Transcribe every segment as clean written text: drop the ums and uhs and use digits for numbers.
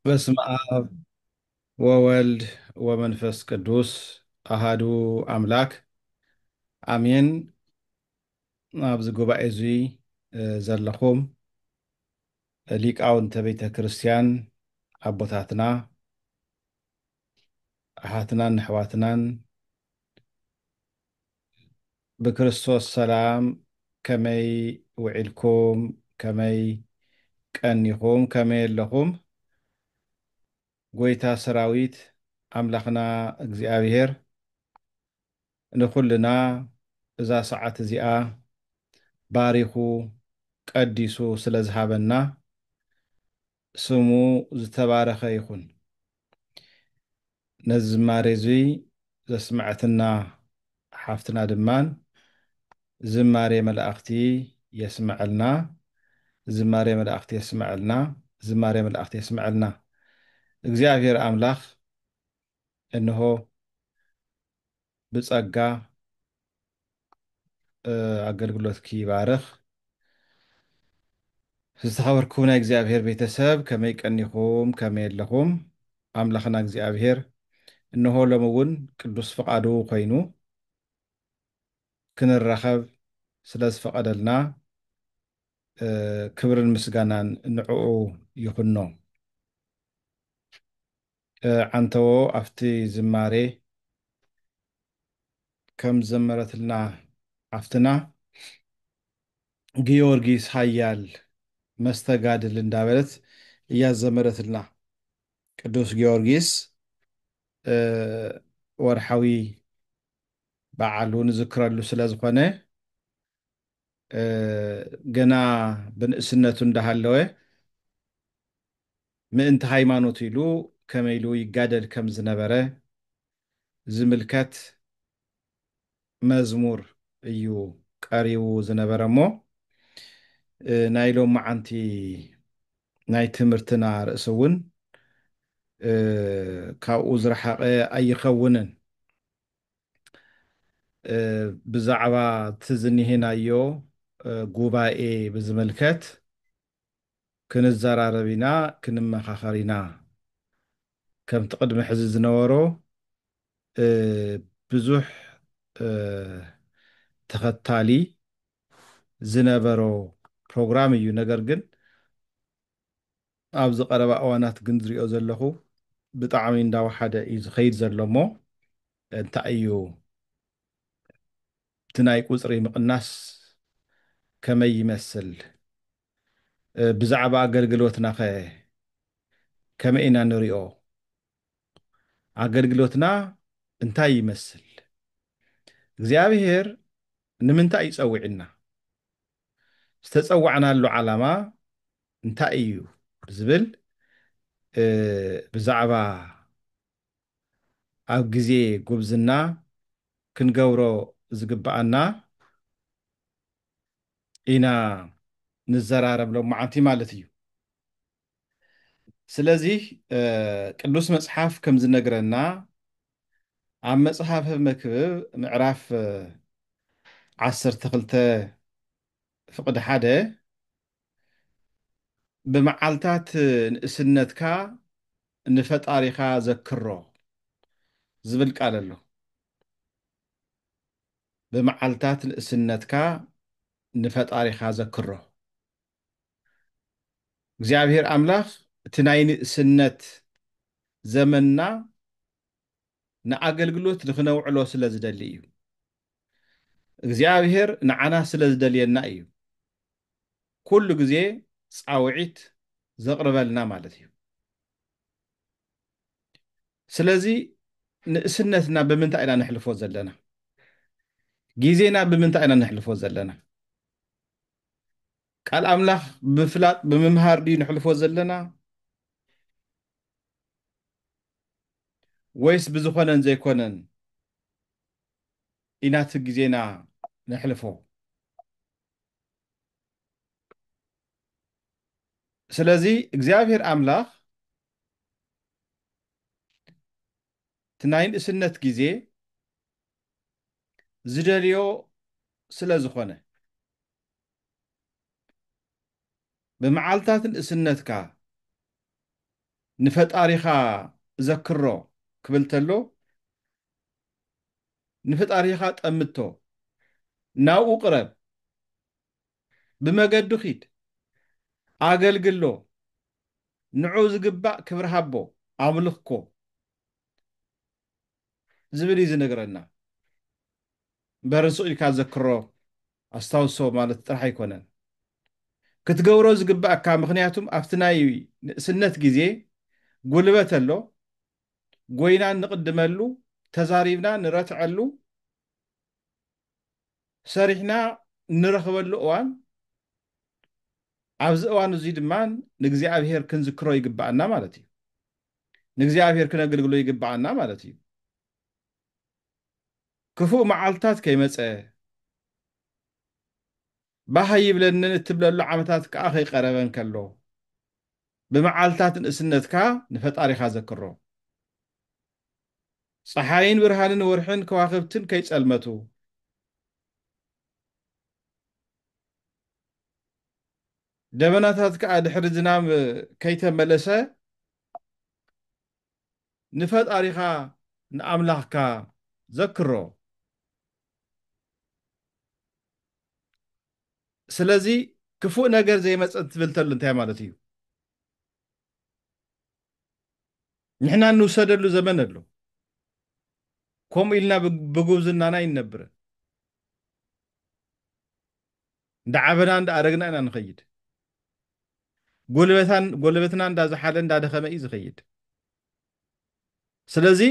በስመ አብ ወወልድ ወመንፈስ ቅዱስ አሃዱ አምላክ አሜን። ኣብዚ ጉባኤ እዙይ ዘለኹም ሊቃውንተ ቤተ ክርስቲያን ኣቦታትና ኣሓትናን ኣሕዋትናን ብክርስቶስ ሰላም ከመይ ውዒልኩም ከመይ ቀኒኹም ከመይ ኣለኹም? ጎይታ ሰራዊት ኣምላኽና እግዚኣብሔር ንኩልና እዛ ሰዓት እዚኣ ባሪኹ ቀዲሱ ስለ ዝሃበና ስሙ ዝተባረኸ ይኹን። ነዚ ዝማሬ እዙይ ዘስማዕትና ሓፍትና ድማን ዝማሬ መላእኽቲ የስምዐልና ዝማሬ መላእኽቲ የስምዐልና ዝማሬ መላእኽቲ የስምዐልና። እግዚአብሔር ኣምላኽ እንሆ ብጸጋ ኣገልግሎትኪ ይባርኽ። ዝተኸበርኩም ናይ እግዚአብሔር ቤተሰብ ከመይ ቀኒኹም ከመይ ኣለኹም? ኣምላኽና እግዚአብሔር እንሆ ሎሚ እውን ቅዱስ ፍቃዱ ኮይኑ ክንረኸብ ስለ ዝፈቐደልና ክብርን ምስጋናን ንዕኡ ይኹኖ። ዓንተዎ ኣብቲ ዝማሬ ከም ዘመረትልና ሓፍትና ጊዮርጊስ ሃያል መስተጋድል እንዳበለት እያ ዘመረትልና። ቅዱስ ጊዮርጊስ ወርሓዊ በዓሉ ንዝክረሉ ስለ ዝኾነ ገና ብንእስነቱ እንዳሃለወ ምእንቲ ሃይማኖት ኢሉ ከመይ ኢሉ ይጋደል ከም ዝነበረ ዝምልከት መዝሙር እዩ ቀሪቡ ዝነበረ እሞ ናይ ሎሚ መዓንቲ ናይ ትምህርትና ርእሲ እውን ካብኡ ዝረሓቐ ኣይኸውንን። ብዛዕባ እቲ ዝኒሄናዮ ጉባኤ ብዝምልከት ክንዘራረብ ኢና ክንመኻኸር ኢና። ከምቲ ቅድሚ ሕዚ ዝነበሮ ብዙሕ ተኸታሊ ዝነበሮ ፕሮግራም እዩ። ነገር ግን ኣብዚ ቀረባ እዋናት ግን ዝሪኦ ዘለኹ ብጣዕሚ እንዳወሓደ እዩ ዝኸይድ ዘሎ እሞ እንታይ እዩ እቲ ናይ ቁፅሪ ምቕናስ ከመይ ይመስል? ብዛዕባ ኣገልግሎትና ኸ ከመይ ኢና ንሪኦ? ኣገልግሎትና እንታይ ይመስል? እግዚአብሔር ንምንታይ ይፀውዕና? ዝተፀዋዕናሉ ዓላማ እንታይ እዩ ዝብል ብዛዕባ ኣብ ግዜ ጉብዝና ክንገብሮ ዝግባአና ኢና ንዘራረብ ሎም መዓልቲ ማለት እዩ። ስለዚ ቅዱስ መፅሓፍ ከም ዝነግረና ኣብ መፅሓፈ መክብብ ምዕራፍ 12 ፍቅዲ 1 ብመዓልታት ንእስነትካ ንፈጣሪኻ ዘክሮ ዝብል ቃል ኣሎ። ብመዓልታት ንእስነትካ ንፈጣሪኻ ዘክሮ። እግዚአብሔር ኣምላኽ እቲ ናይ ንእስነት ዘመንና ንኣገልግሎት ንኽነውዕሎ ስለ ዝደሊ እዩ። እግዚአብሔር ንዓና ስለ ዝደልየና እዩ ኩሉ ግዜ ፃውዒት ዘቕርበልና ማለት እዩ። ስለዚ ንእስነትና ብምንታይ ኢና ነሕልፎ ዘለና? ጊዜና ብምንታይ ኢና ነሕልፎ ዘለና? ቃል ኣምላኽ ብምፍላጥ ብምምሃር ድዩ ነሕልፎ ዘለና ወይስ ብዝኾነን ዘይኮነን ኢና እቲ ግዜና ነሕልፎ? ስለዚ እግዚአብሔር ኣምላኽ እቲ ናይ ንእስነት ግዜ ዝደልዮ ስለ ዝኾነ ብመዓልታት ንእስነትካ ንፈጣሪኻ ዘክሮ ክብል ተሎ ንፈጣሪኻ ጠምቶ ናብኡ ቅረብ ብመገዱ ኺድ ኣገልግሎ ንዑ ዝግባእ ክብሪ ሃቦ ኣምልኽኮ ዝብል እዩ ዝነግረና በርንሱ ኢልካ ዘክሮ ኣስታውሶ ማለት ጥራሕ ኣይኮነን ክትገብሮ ዝግባእካ ምክንያቱም ኣብቲ ናይ ንእስነት ግዜ ጉልበት ኣሎ ጎይና ንቅድመሉ ተዛሪብና ንረትዐሉ ሰሪሕና ንረኽበሉ እዋን ኣብዚ እዋን እዙይ ድማ ንእግዚኣብሔር ክንዝክሮ ይግባአና ማለት እዩ ንእግዚኣብሔር ክነገልግሎ ይግባአና ማለት እዩ ክፉእ መዓልትታት ከይመፀ ባህ ይብለንን እትብለሉ ዓመታት ከዓ ከይቀረበን ከሎ ብመዓልትታት ንእስነትካ ንፈጣሪኻ ዘክሮ ፀሓይን ብርሃንን ወርሕን ከዋኽብትን ከይፀልመቱ ደበናታት ከዓ ድሕሪ ዝናብ ከይተመለሰ ንፈጣሪኻ ንኣምላኽካ ዘክሮ ስለዚ ክፉእ ነገር ዘይመፀ ትብል ተሉ እንታይ ማለት እዩ ንሕና እንውሰደሉ ዘመን ኣሎ ከምኡ ኢልና ብጉብዝናና ይነብረ እንዳዓበና እንዳኣረግና ኢና ንኸይድ ጎልበትና እንዳዝሓለ እንዳደኸመ እዩ ዝኸይድ ስለዚ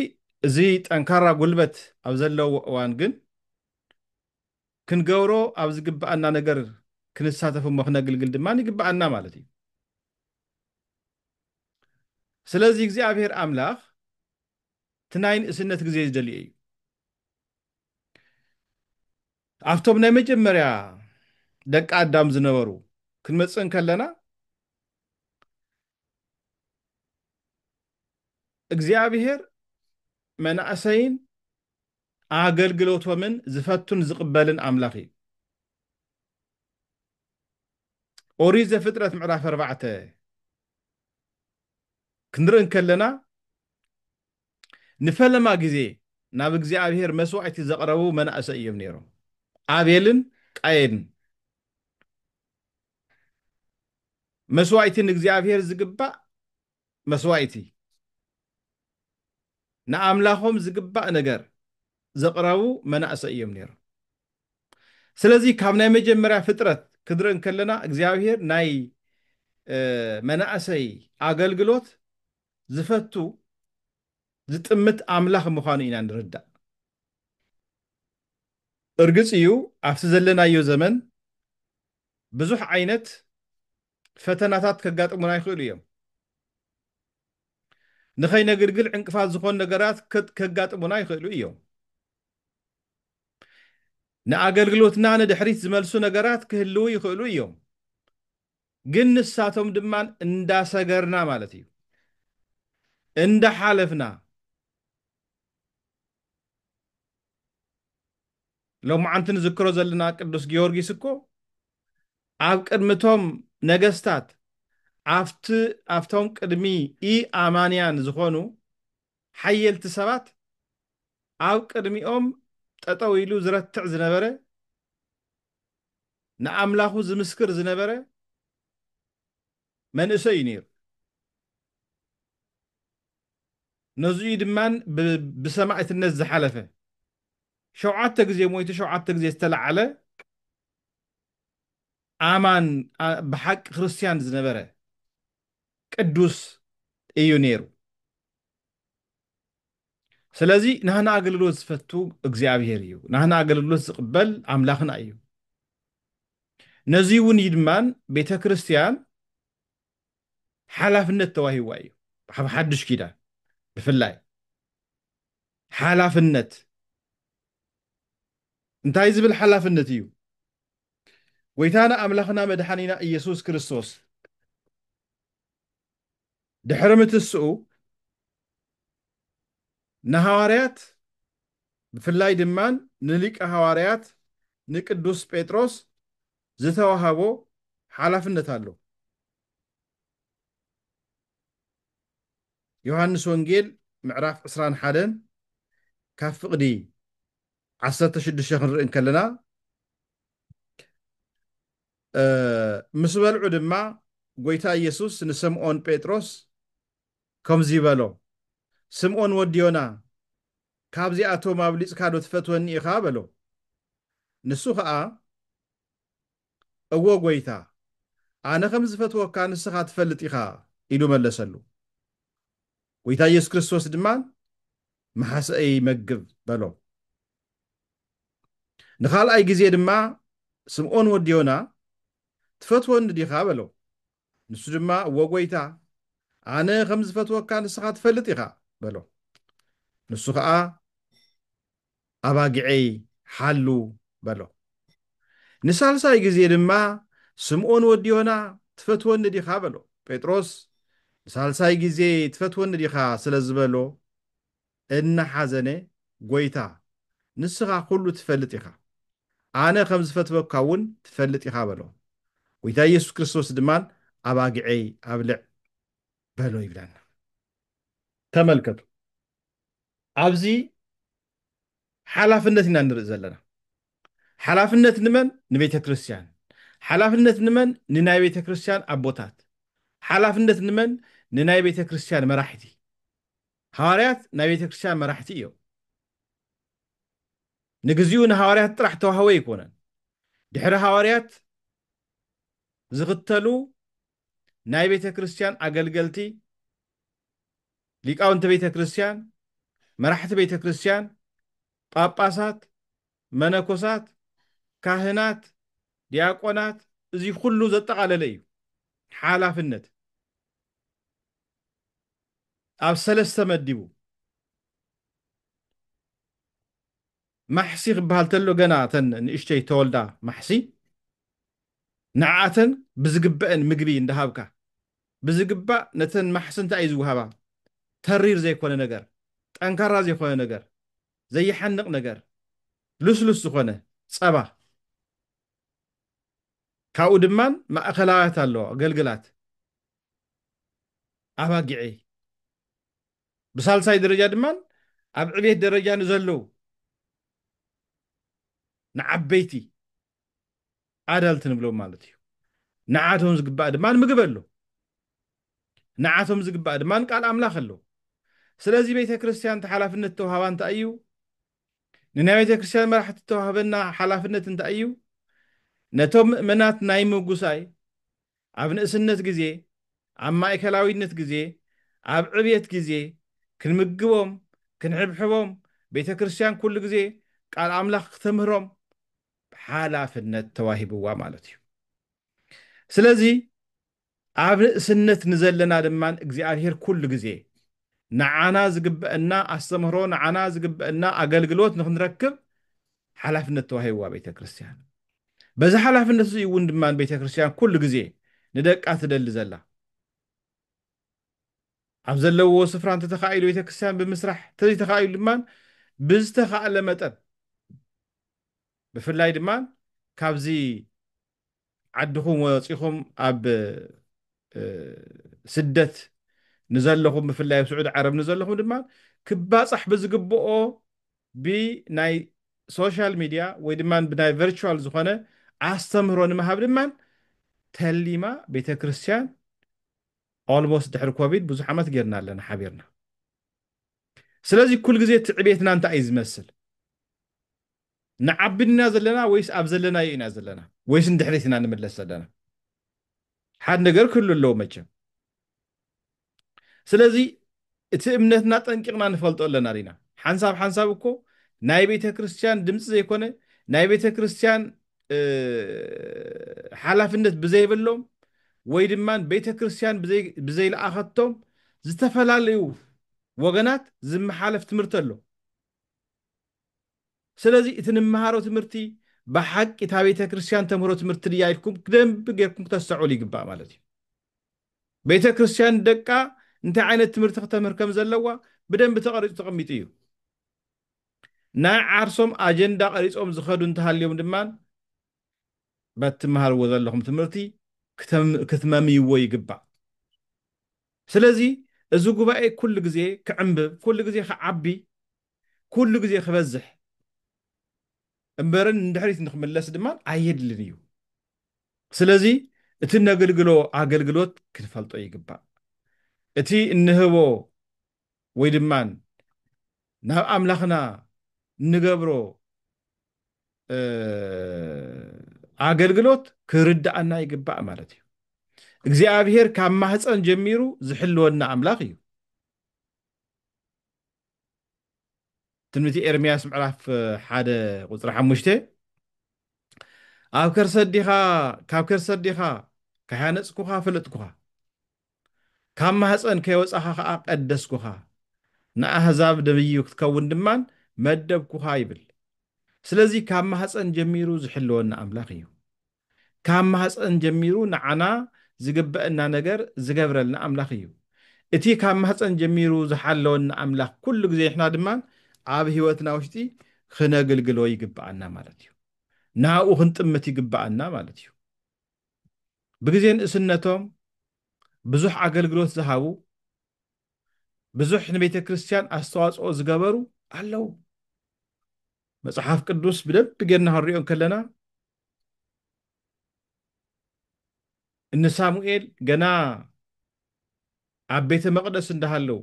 እዚ ጠንካራ ጉልበት ኣብ ዘለዎ እዋን ግን ክንገብሮ ኣብ ዝግባአና ነገር ክንሳተፍ እሞ ክነግልግል ድማ ይግባአና ማለት እዩ ስለዚ እግዚኣብሔር ኣምላኽ እቲ ናይ ንእስነት ግዜ ዝደልዮ እዩ ኣብቶም ናይ መጀመርያ ደቂ ኣዳም ዝነበሩ ክንመፅን ከለና እግዚኣብሔር መናእሰይን ኣገልግሎቶምን ዝፈቱን ዝቕበልን ኣምላኽ እዩ ኦሪት ዘፍጥረት ምዕራፍ 4 ክንርኢ ከለና ንፈለማ ግዜ ናብ እግዚኣብሔር መስዋዕቲ ዘቕረቡ መናእሰይ እዮም ነይሮም ኣቤልን ቃየንን መስዋዕቲ ንእግዚኣብሔር ዝግባእ መስዋዕቲ ንኣምላኾም ዝግባእ ነገር ዘቕረቡ መናእሰይ እዮም ነይሮም ስለዚ ካብ ናይ መጀመርያ ፍጥረት ክድርኢ ከለና እግዚኣብሔር ናይ መናእሰይ ኣገልግሎት ዝፈቱ ዝጥምት ኣምላኽ ምዃኑ ኢና ንርዳእ እርግፅ እዩ ኣብቲ ዘለናዮ ዘመን ብዙሕ ዓይነት ፈተናታት ከጋጥሙና ይኽእሉ እዮም ንኸይነግልግል ዕንቅፋት ዝኾኑ ነገራት ከጋጥሙና ይኽእሉ እዮም ንኣገልግሎትና ንድሕሪት ዝመልሱ ነገራት ክህልው ይኽእሉ እዮም ግን ንሳቶም ድማ እንዳሰገርና ማለት እዩ እንዳሓለፍና ሎማዓንቲ ንዝክሮ ዘለና ቅዱስ ጊዮርጊስ እኮ ኣብ ቅድሚቶም ነገስታት ኣብቶም ቅድሚ ኣማንያን ዝኾኑ ሓየልቲ ሰባት ኣብ ቅድሚኦም ጠጠው ኢሉ ዝረትዕ ዝነበረ ንኣምላኹ ዝምስክር ዝነበረ መንእሰይ እዩ ነይሩ ነዚኡ ድማን ብሰማዕትነት ዝሓለፈ 7 ግዜ ሞይቱ 7 ግዜ ዝተለዓለ ኣማን ብሓቂ ክርስቲያን ዝነበረ ቅዱስ እዩ ነይሩ ስለዚ ንሕና ኣገልግሎት ዝፈቱ እግዚኣብሔር እዩ ንሕና ኣገልግሎት ዝቕበል ኣምላኽና እዩ ነዚ እውን ድማን ቤተ ክርስቲያን ሓላፍነት ተዋሂዋ እዩ ኣብ ሓድሽ ኪዳን ብፍላይ ሓላፍነት እንታይ ዝብል ሓላፍነት እዩ ጎይታና ኣምላኽና መድሓኒና ኢየሱስ ክርስቶስ ድሕሪ ምትስኡ ንሃዋርያት ብፍላይ ድማን ንሊቀ ሃዋርያት ንቅዱስ ጴጥሮስ ዝተዋሃቦ ሓላፍነት ኣሎ ዮሐንስ ወንጌል ምዕራፍ 21 ካብ ፍቕዲ 16 ክንርኢ እንከለና ምስ በልዑ ድማ ጎይታ ኢየሱስ ንስምዖን ጴጥሮስ ከምዚ በሎ ስምዖን ወዲ ዮና ካብዚኣቶም ኣብሊፅካ ዶ ትፈትወኒ ኢኻ በሎ ንሱ ከዓ እዎ ጎይታ ኣነ ከም ዝፈትወካ ንስኻ ትፈልጥ ኢኻ ኢሉ መለሰሉ ጎይታ ኢየሱስ ክርስቶስ ድማ መሓሰአይ ይመግብ በሎ ንኻልኣይ ግዜ ድማ ስምዖን ወዲ ዮና ትፈትወኒ ዲኻ በሎ ንሱ ድማ እዎ ጎይታ ኣነ ከም ዝፈትወካ ንስኻ ትፈልጥ ኢኻ በሎ ንሱ ከዓ ኣባጊዐይ ሓሉ በሎ ንሳልሳይ ግዜ ድማ ስምዖን ወዲ ዮና ትፈትወኒ ዲኻ በሎ ጴጥሮስ ንሳልሳይ ግዜ ትፈትወኒ ዲኻ ስለ ዝበሎ እናሓዘነ ጎይታ ንስኻ ኩሉ ትፈልጥ ኢኻ ኣነ ከም ዝፈትወካ እውን ትፈልጥ ኢኻ በሎ ጎይታ ኢየሱስ ክርስቶስ ድማ ኣባጊዐይ ኣብልዕ በሎ ይብለና ተመልከቱ ኣብዚ ሓላፍነት ኢና ንርኢ ዘለና ሓላፍነት ንመን ንቤተ ክርስቲያን ሓላፍነት ንመን ንናይ ቤተ ክርስቲያን ኣቦታት ሓላፍነት ንመን ንናይ ቤተ ክርስቲያን መራሕቲ ሃዋርያት ናይ ቤተ ክርስቲያን መራሕቲ እዮም ንግዚኡ ንሃዋርያት ጥራሕ ተዋህወ ይኮነን ድሕሪ ሃዋርያት ዝኽተሉ ናይ ቤተ ክርስቲያን ኣገልገልቲ ሊቃውንቲ ቤተ ክርስቲያን መራሕቲ ቤተ ክርስቲያን ጳጳሳት መነኮሳት ካህናት ዲያቆናት እዚ ኩሉ ዘጠቃለለ እዩ ሓላፍነት ኣብ ሰለስተ መዲቡ ማሕሲ ክበሃል ተሎ ገና ተን ንእሽተይ ተወልዳ ማሕሲ ንዓተን ብዝግበአን ምግቢ እንዳሃብካ ብዝግባእ ነተን ማሕሲ እንታይ እዩ ዝውሃባ ተሪር ዘይኮነ ነገር ጠንካራ ዘይኮነ ነገር ዘይሓንቕ ነገር ልስሉስ ዝኾነ ፀባ ካብኡ ድማን ማእኸላውያት ኣለዎ ኣገልግላት ኣባጊዒ ብሳልሳይ ደረጃ ድማን ኣብ ዕብየት ደረጃ ንዘለዉ ንዓበይቲ ኣዳልቲ ንብሎም ማለት እዩ ንዓቶም ዝግባእ ድማን ምግብ ኣሎ ንዓቶም ዝግባእ ድማን ቃል ኣምላኽ ኣሎ ስለዚ ቤተ ክርስቲያን ተሓላፍነት ተዋህባ እንታይ እዩ ንናይ ቤተ ክርስቲያን መራሕቲ ተዋህበና ሓላፍነት እንታይ እዩ ነቶም ምእመናት ናይ ምጉሳይ ኣብ ንእስነት ግዜ ኣብ ማእከላዊነት ግዜ ኣብ ዕብየት ግዜ ክንምግቦም ክንሕብሕቦም ቤተ ክርስቲያን ኩሉ ግዜ ቃል ኣምላኽ ክተምህሮም ሓላፍነት ተዋሂብዋ ማለት እዩ ስለዚ ኣብ ንእስነት ንዘለና ድማን እግዚኣብሔር ኩሉ ግዜ ንዓና ዝግበአና ኣስተምህሮ ንዓና ዝግበአና ኣገልግሎት ንክንረክብ ሓላፍነት ተዋሂብዋ ቤተ ክርስቲያን በዚ ሓላፍነት እዚ እውን ድማን ቤተ ክርስቲያን ኩሉ ግዜ ንደቃ ትደሊ ዘላ ኣብ ዘለዎ ስፍራ እንተተኻኢሉ ቤተ ክርስቲያን ብምስራሕ ተዘይተኻኢሉ ድማን ብዝተኻእለ መጠን ብፍላይ ድማን ካብዚ ዓድኹም ወፂኹም ኣብ ስደት ንዘለኹም ብፍላይ ኣብ ስዑድ ዓረብ ንዘለኹም ድማ ክባፃሕ ብዝግብኦ ብናይ ሶሻል ሚድያ ወይ ድማ ብናይ ቨርቹዋል ዝኾነ ኣስተምህሮ ንምሃብ ድማን ተሊማ ቤተ ክርስቲያን ኦልሞስት ድሕሪ ኮቪድ ብዙሕ ዓመት ጌርና ኣለና ሓቢርና ስለዚ ኩል ግዜ ትዕብየትና እንታይ እዩ ዝመስል ንዓብድና ዘለና ወይስ ኣብ ዘለና ኢና ዘለና ወይስ እንድሕሪት ኢና ንምለስ ዘለና ሓደ ነገር ክህሉ ኣለዎ መቸም ስለዚ እቲ እምነትና ጠንቂቕና ንፈልጦ ኣለና ዲና ሓንሳብ እኮ ናይ ቤተ ክርስቲያን ድምፂ ዘይኮነ ናይ ቤተ ክርስቲያን ሓላፍነት ብዘይብሎም ወይ ድማ ቤተ ክርስቲያን ብዘይለኣኸቶም ዝተፈላለዩ ወገናት ዝመሓለፍ ትምህርቲ ኣሎ ስለዚ እቲ ንምሃሮ ትምህርቲ ብሓቂ እታ ቤተ ክርስቲያን ተምህሮ ትምህርቲ ድያ ኢልኩም ክደንብ ጌርኩም ክተስተውዕሉ ይግባእ ማለት እዩ ቤተ ክርስቲያን ደቃ እንታይ ዓይነት ትምህርቲ ከተምህር ከም ዘለዋ ብደንብ ተቐሪፁ ተቐሚጡ እዩ ናይ ዓርሶም ኣጀንዳ ቀሪፆም ዝኸዱ እንተሃልዮም ድማን በትመሃርዎ ዘለኹም ትምህርቲ ክትመምይዎ ይግባእ ስለዚ እዚ ጉባኤ ኩሉ ግዜ ክዕምብብ ኩሉ ግዜ ክዓቢ ኩሉ ግዜ ክበዝሕ እምበረን ንድሕሪት ንክምለስ ድማ ኣየድልን እዩ ስለዚ እቲ ነገልግሎ ኣገልግሎት ክንፈልጦ ይግባእ እቲ እንህቦ ወይ ድማ ናብ ኣምላኽና ንገብሮ ኣገልግሎት ክርዳእና ይግባእ ማለት እዩ እግዚኣብሔር ካብ ማህፀን ጀሚሩ ዝሕልወና ኣምላኽ እዩ ትንቢት ኤርምያስ ምዕራፍ 1 ቁፅሪ 5 ካብ ከርሰዲኻ ካሃነፅኩኻ ፈለጥኩኻ ካብ ማህፀን ከይወፃኻ ከዓ ቀደስኩኻ ንኣህዛብ ነብይ ክትከውን ድማን መደብኩኻ ይብል ስለዚ ካብ ማህፀን ጀሚሩ ዝሕልወና ኣምላኽ እዩ ካብ ማህፀን ጀሚሩ ንዓና ዝግበአና ነገር ዝገብረልና ኣምላኽ እዩ እቲ ካብ ማህፀን ጀሚሩ ዝሓለወና ኣምላኽ ኩሉ ግዜ ንሕና ድማ ኣብ ሂወትና ውሽጢ ክነግልግሎ ይግባአና ማለት እዩ ናብኡ ክንጥምት ይግባአና ማለት እዩ ብግዜ ንእስነቶም ብዙሕ ኣገልግሎት ዝሃቡ ብዙሕ ንቤተ ክርስቲያን ኣስተዋፅኦ ዝገበሩ ኣለው መጽሓፍ ቅዱስ ብደንብ ጌርና ክንሪኦ ከለና እነ ሳሙኤል ገና ኣብ ቤተ መቅደስ እንዳሃለው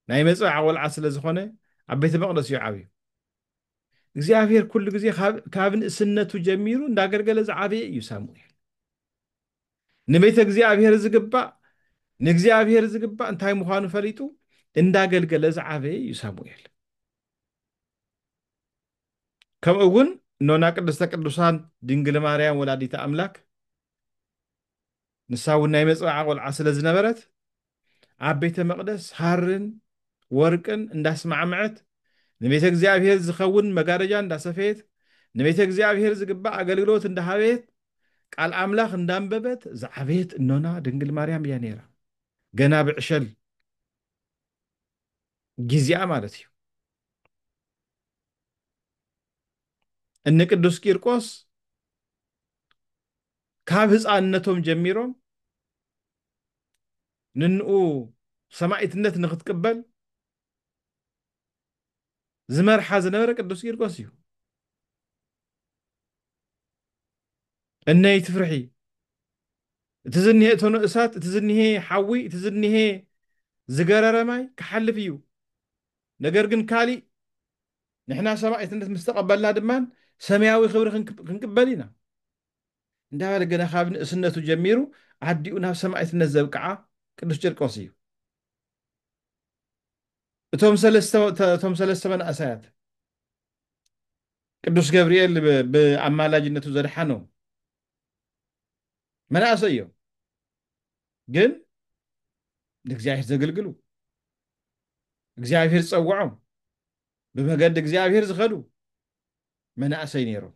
ናይ መጽዓ ቆልዓ ስለ ዝኾነ ኣብ ቤተ መቅደስ እዩ ዓብዩ እግዚኣብሔር ኩሉ ግዜ ካብ ንእስነቱ ጀሚሩ እንዳገልገለ ዝዓበየ እዩ ሳሙኤል ንቤተ እግዚኣብሔር ዝግባእ ንእግዚኣብሔር ዝግባእ እንታይ ምዃኑ ፈሊጡ እንዳገልገለ ዝዓበየ እዩ ሳሙኤል ከምኡ እውን ኖና ቅድስተ ቅዱሳን ድንግል ማርያም ወላዲተ ኣምላክ ንሳ እውን ናይ መጽዓ ቆልዓ ስለ ዝነበረት ኣብ ቤተ መቅደስ ሃርን ወርቅን እንዳስማዕምዐት ንቤተ እግዚኣብሔር ዝኸውን መጋረጃ እንዳሰፈየት ንቤተ እግዚኣብሔር ዝግባእ ኣገልግሎት እንዳሃበየት ቃል ኣምላኽ እንዳንበበት ዝዓበየት እኖና ድንግል ማርያም እያ ነይራ ገና ብዕሸል ጊዜኣ ማለት እዩ እነ ቅዱስ ቂርቆስ ካብ ህፃንነቶም ጀሚሮም ንንኡ ሰማዕትነት ንክትቅበል ዝመርሓ ዝነበረ ቅዱስ ቂርቆስ እዩ እነይ ትፍርሒ እቲ ዝኒሄ እቶኑ እሳት እቲ ዝኒሄ ሓዊ እቲ ዝኒሄ ዝገረረ ማይ ክሓልፍ እዩ ነገር ግን ካሊእ ንሕና ሰማዕትነት ምስ ተቐበልና ድማን ሰማያዊ ክብሪ ክንቅበል ኢና እንዳበለ ገና ካብ ንእስነቱ ጀሚሩ ዓዲኡ ናብ ሰማዕትነት ዘብቅዓ ቅዱስ ቂርቆስ እዩ እቶም ሰለስተ መናእሰያት ቅዱስ ገብርኤል ብኣማላጅነቱ ዘድሓኖም መናእሰይ እዮም ግን ንእግዚኣብሔር ዘገልግሉ እግዚአብሔር ፀውዖም بمجد እግዚአብሔር ዝኸዱ መናእሰይ ነይሮም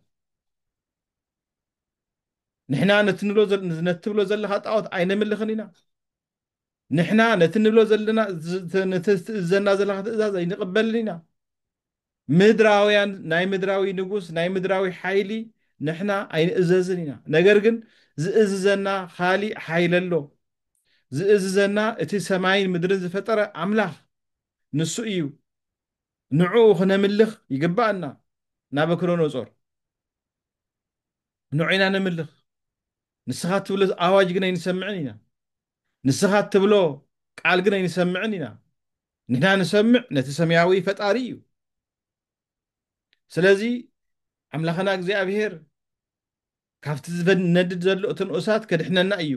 ንሕና ነትንብሎ ዘለኻ ጣዖት ኣይነምልኽን ኢና ንሕና ነትንብሎ ዘለና ዘና ዘለኻ ትእዛዝ ኣይንቕበልን ኢና ምድራውያን ናይ ምድራዊ ንጉስ ናይ ምድራዊ ሓይሊ ንሕና ኣይንእዘዝን ኢና ነገር ግን ዝእዝዘና ካሊእ ሓይሊ ኣሎ ዝእዝዘና እቲ ሰማይን ምድርን ዝፈጠረ ኣምላኽ ንሱ እዩ ንዑ ክነምልኽ ይግባአና ናበክሮኖጾር ንዑና ነምልኽ ንስኻ ትብሎ ኣዋጅ ግን ኣይንሰምዕን ኢና ንስኻ ትብሎ ቃል ግን ኣይንሰምዕን ኢና ንሕና ንሰምዕ ነቲ ሰማያዊ ፈጣሪ እዩ ስለዚ ኣምላኽና እግዚአብሔር ካብቲ ዝነድድ ዘሎ እቶን እሳት ከድሕነና እዩ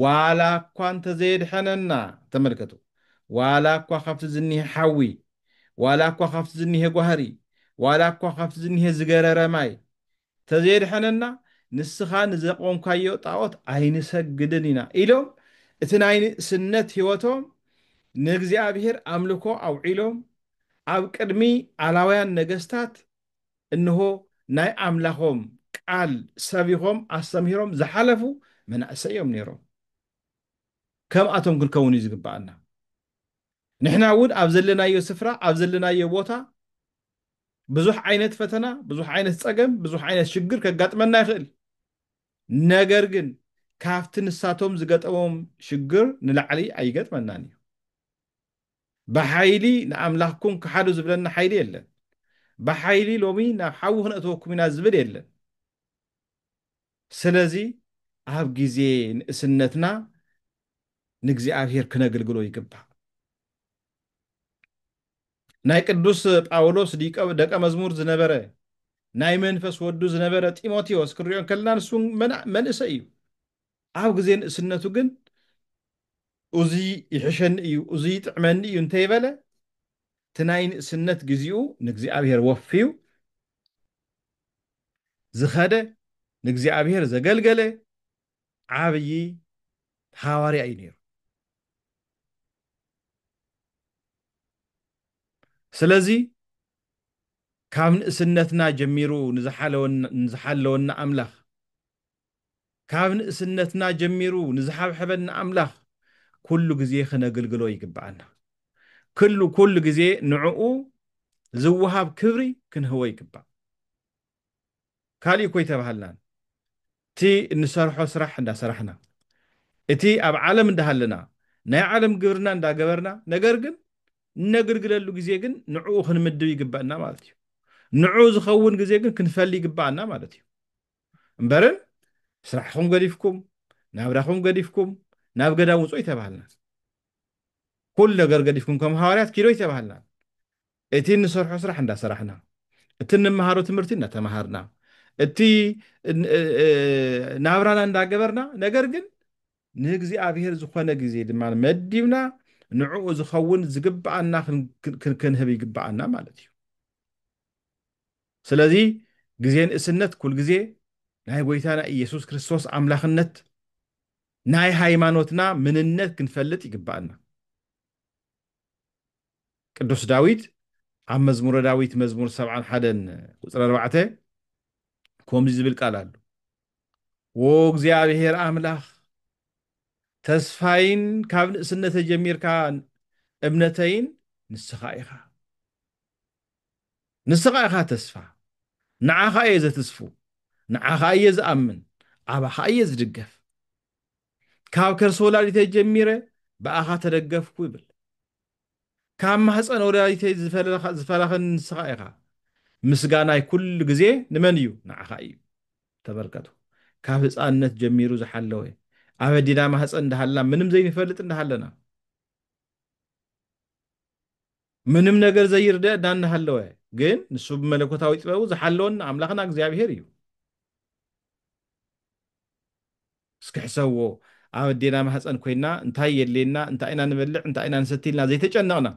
ዋላ እኳ እንተዘየድሐነና ተመልከቱ ዋላ እኳ ካብቲ ዝኒሄ ሓዊ ዋላ እኳ ካብቲ ዝኒሄ ጓህሪ ዋላ እኳ ካብቲ ዝኒሄ ዝገረረ ማይ ተዘየድሐነና ንስኻ ንዘቆምካዮ ጣዖት ኣይንሰግድን ኢና ኢሎም እቲ ናይ ንእስነት ሂወቶም ንእግዚአብሔር ኣምልኮ ኣውዒሎም ኣብ ቅድሚ ኣላውያን ነገስታት እንሆ ናይ ኣምላኾም ቃል ሰቢኾም ኣስተምሂሮም ዝሓለፉ መናእሰይ እዮም ነይሮም ከምኣቶም ክንከውን እዩ ዝግባአና ንሕና እውን ኣብ ዘለናዮ ስፍራ ኣብ ዘለናዮ ቦታ ብዙሕ ዓይነት ፈተና ብዙሕ ዓይነት ፀገም ብዙሕ ዓይነት ሽግር ከጋጥመና ይኽእል ነገር ግን ካብቲ ንሳቶም ዝገጠሞም ሽግር ንላዕሊ ኣይገጥመናን እዩ። ብሓይሊ ንኣምላኽኩም ክሓዱ ዝብለና ሓይሊ የለን። ብሓይሊ ሎሚ ናብ ሓዊ ክነእተወኩም ኢና ዝብል የለን። ስለዚ ኣብ ግዜ ንእስነትና ንእግዚኣብሔር ክነግልግሎ ይግባእ። ናይ ቅዱስ ጳውሎስ ደቀ መዝሙር ዝነበረ ናይ መንፈስ ወዱ ዝነበረ ጢሞቴዎስ ክንሪኦ ከለና ንሱ መንእሰይ እዩ። ኣብ ግዜ ንእስነቱ ግን እዚ ይሕሸኒ እዩ እዚ ይጥዕመኒ እዩ እንተይበለ እቲ ናይ ንእስነት ግዜኡ ንእግዚኣብሔር ወፊዩ ዝኸደ ንእግዚኣብሔር ዘገልገለ ዓብይ ሓዋርያ እዩ ነይሩ። ስለዚ ካብ ንእስነትና ጀሚሩ ንዝሓለወና ኣምላኽ ካብ ንእስነትና ጀሚሩ ንዝሓብሕበና ኣምላኽ ኩሉ ግዜ ክነግልግሎ ይግባአና። ኩሉ ግዜ ንዕኡ ዝወሃብ ክብሪ ክንህቦ ይግባእ። ካሊእ ኮይ ተባሃልናን እቲ እንሰርሖ ስራሕ እንዳሰራሕና እቲ ኣብ ዓለም እንዳሃለና ናይ ዓለም ግብርና እንዳገበርና ነገር ግን እነግልግለሉ ግዜ ግን ንዕኡ ክንምድብ ይግባአና ማለት እዩ። ንዕኡ ዝኸውን ግዜ ግን ክንፈሊ ይግባአና ማለት እዩ። እምበርን ስራሕኩም ገዲፍኩም ናብራኩም ገዲፍኩም ናብ ገዳም ውፅኡ ይተባሃልና። ኩሉ ነገር ገዲፍኩም ከም ሃዋርያት ኪዶ ይተባሃልና። እቲ እንሰርሖ ስራሕ እንዳሰራሕና እቲ እንመሃሮ ትምህርቲ እንዳተማሃርና እቲ ናብራና እንዳገበርና ነገር ግን ንእግዚኣብሔር ዝኾነ ግዜ ድማ መዲብና ንዕኡ ዝኸውን ዝግባአና ክንህብ ይግባአና ማለት እዩ። ስለዚ ግዜ ንእስነት ኩል ግዜ ናይ ጎይታና ኢየሱስ ክርስቶስ ኣምላኽነት ናይ ሃይማኖትና ምንነት ክንፈልጥ ይግባአና። ቅዱስ ዳዊት ኣብ መዝሙረ ዳዊት መዝሙር 71 ቁፅሪ 4 ከምዚ ዝብል ቃል ኣሎ። ዎ እግዚኣብሔር ኣምላኽ ተስፋይን ካብ ንእስነተ ጀሚርካ እምነተይን ንስኻ ኢኻ። ንስኻ ኢኻ ተስፋ ንዓኻ እየ ዘትስፉ ንዓኻ እየ ዝኣምን ኣባኻ እየ ዝድገፍ ካብ ከርሲ ወላዲተይ ጀሚረ ብኣኻ ተደገፍኩ ይብል። ካብ ማህፀን ወላዲተይ ዝፈለኸን ንስኻ ኢኻ። ምስጋናይ ኩሉ ግዜ ንመን እዩ? ንዓኻ እዩ። ተመልከቱ፣ ካብ ህፃንነት ጀሚሩ ዝሓለወ ኣብ ኣዴና ማህፀን እንዳሃለና ምንም ዘይንፈልጥ እንዳሃለና ምንም ነገር ዘይርድአና እንዳሃለወ ግን ንሱ ብመለኮታዊ ጥበቡ ዝሓለወና ኣምላኽና እግዚኣብሔር እዩ። እስኪ ሕሰብዎ ኣብ ኣዴና ማህፀን ኮይና እንታይ የድልየና እንታይ ኢና ንበልዕ እንታይ ኢና ንሰቲልና ዘይተጨነቕና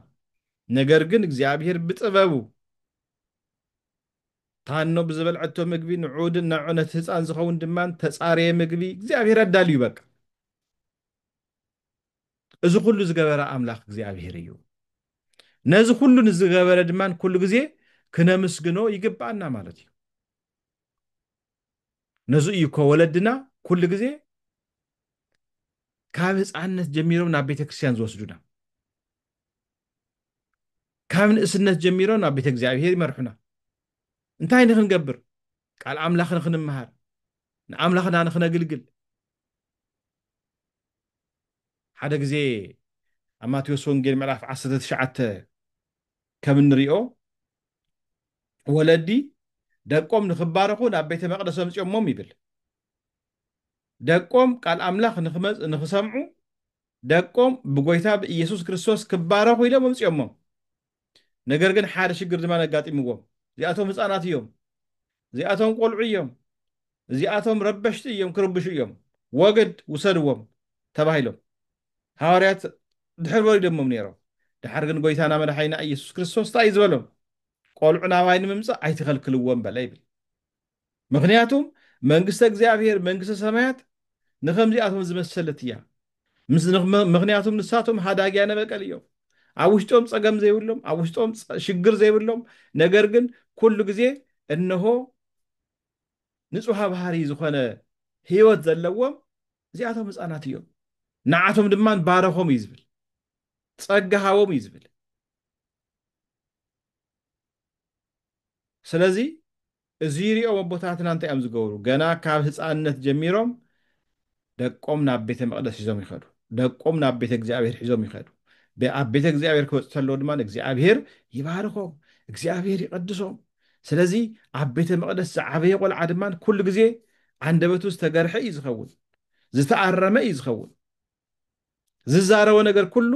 ነገር ግን እግዚኣብሔር ብጥበቡ ታኖ ብዝበልዐቶ ምግቢ ንዑድን ንዑነት ህፃን ዝኸውን ድማ ተፃረየ ምግቢ እግዚኣብሔር ኣዳልዩ። በቃ እዚ ኩሉ ዝገበረ ኣምላኽ እግዚኣብሔር እዩ። ነዚ ኩሉ ንዝገበረ ድማ ኩሉ ግዜ ክነምስግኖ ይግባአና ማለት እዩ። ነዚ እዩ እኮ ወለድና ኩሉ ግዜ ካብ ህፃንነት ጀሚሮም ናብ ቤተ ክርስቲያን ዝወስዱና፣ ካብ ንእስነት ጀሚሮም ናብ ቤተ እግዚኣብሔር ይመርሑና። እንታይ ንክንገብር? ቃል ኣምላኽ ንክንመሃር ንኣምላኽና ንክነግልግል። ሓደ ግዜ ኣብ ማቴዎስ ወንጌል ምዕራፍ 19 ከም እንሪኦ ወለዲ ደቆም ንክባረኹ ናብ ቤተ መቅደስ ኣምፅኦሞም ይብል። ደቆም ቃል ኣምላኽ ንክሰምዑ ደቆም ብጎይታ ብኢየሱስ ክርስቶስ ክባረኹ ኢሎም ኣምፅኦሞም። ነገር ግን ሓደ ሽግር ድማ ነጋጢምዎም። እዚኣቶም ህፃናት እዮም፣ እዚኣቶም ቆልዑ እዮም፣ እዚኣቶም ረበሽቲ እዮም፣ ክርብሹ እዮም፣ ወግድ ውሰድዎም ተባሂሎም ሃዋርያት ድሕር በሊዶሞም ነይሮም። ድሓር ግን ጎይታና መድሓኒና ኢየሱስ ክርስቶስ እንታይ እዩ ዝበሎም? ቆልዑ ናባይ ንምምፃእ ኣይትኸልክልዎም በለ ይብል። ምክንያቱም መንግስቲ እግዚኣብሔር መንግስቲ ሰማያት ንከምዚኣቶም ዝመሰለት እያ። ምክንያቱም ንሳቶም ሃዳግያ ነበቀል እዮም። ኣብ ውሽጦም ፀገም ዘይብሎም፣ ኣብ ውሽጦም ሽግር ዘይብሎም፣ ነገር ግን ኩሉ ግዜ እነሆ ንፁሃ ባህሪ ዝኾነ ህይወት ዘለዎም እዚኣቶም ህፃናት እዮም። ንዓቶም ድማ ባረኾም እዩ ዝብል፣ ፀጋ ሃቦም እዩ ዝብል። ስለዚ እዚ ይሪኦም ኣቦታትና እንታይ እዮም ዝገብሩ? ገና ካብ ህፃንነት ጀሚሮም ደቆም ናብ ቤተ መቅደስ ሒዞም ይኸዱ ደቆም ናብ ቤተ እግዚአብሔር ሒዞም ይኸዱ ኣብ ቤተ እግዚአብሔር ክወፁ ከለዉ ድማ እግዚአብሔር ይባርኮም እግዚአብሔር ይቀድሶም ስለዚ ኣብ ቤተ መቅደስ ዝዓበየ ቆልዓ ድማ ኩሉ ግዜ ዓንደበቱ ዝተገርሐ እዩ ዝኸውን ዝተኣረመ እዩ ዝኸውን ዝዛረቦ ነገር ኩሉ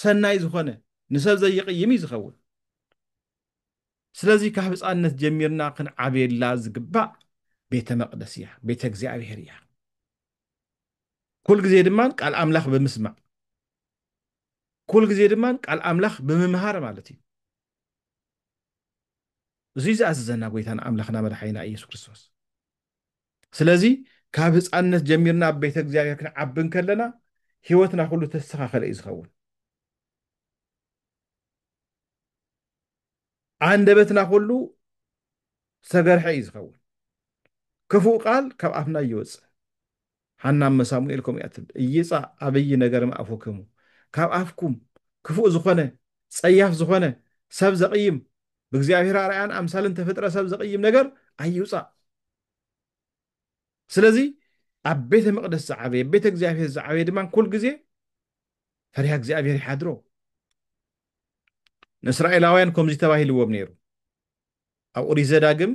ሰናይ ዝኾነ ንሰብ ዘይቅይም እዩ ዝኸውን ስለዚ ካብ ህፃንነት ጀሚርና ክንዓብየላ ዝግባእ ቤተ መቅደስ እያ ቤተ እግዚአብሔር እያ ኩል ግዜ ድማ ቃል ኣምላኽ ብምስማዕ ኩል ግዜ ድማ ቃል ኣምላኽ ብምምሃር ማለት እዩ እዚ ዝኣዘዘና ጎይታና ኣምላኽና መድሓኒና ኢየሱስ ክርስቶስ ስለዚ ካብ ህፃንነት ጀሚርና ኣብ ቤተ እግዚአብሔር ክንዓብን ከለና ሂወትና ኩሉ ተስተኻኸለ እዩ ዝኸውን ዓንደበትና ኩሉ ዝተገርሐ እዩ ዝኸውን ክፉእ ቃል ካብ ኣፍና ይወፅእ ሓና መሳሙኤል ከምኡ እያ ትብል እይፃእ ዓብይ ነገር ኣፉክሙ ካብ ኣፍኩም ክፉእ ዝኾነ ፀያፍ ዝኾነ ሰብ ዘቕይም ብእግዚአብሔር ኣርአያን ኣምሳልን ተፈጥረ ሰብ ዘቕይም ነገር ኣይውፃእ ስለዚ ኣብ ቤተ መቅደስ ዝዓበየ ቤተ እግዚአብሔር ዝዓበየ ድማ ኩል ግዜ ፈሪሃ እግዚአብሔር ይሓድሮ ንእስራኤላውያን ከምዚ ተባሂልዎም ነይሩ ኣብ ኦሪት ዘዳግም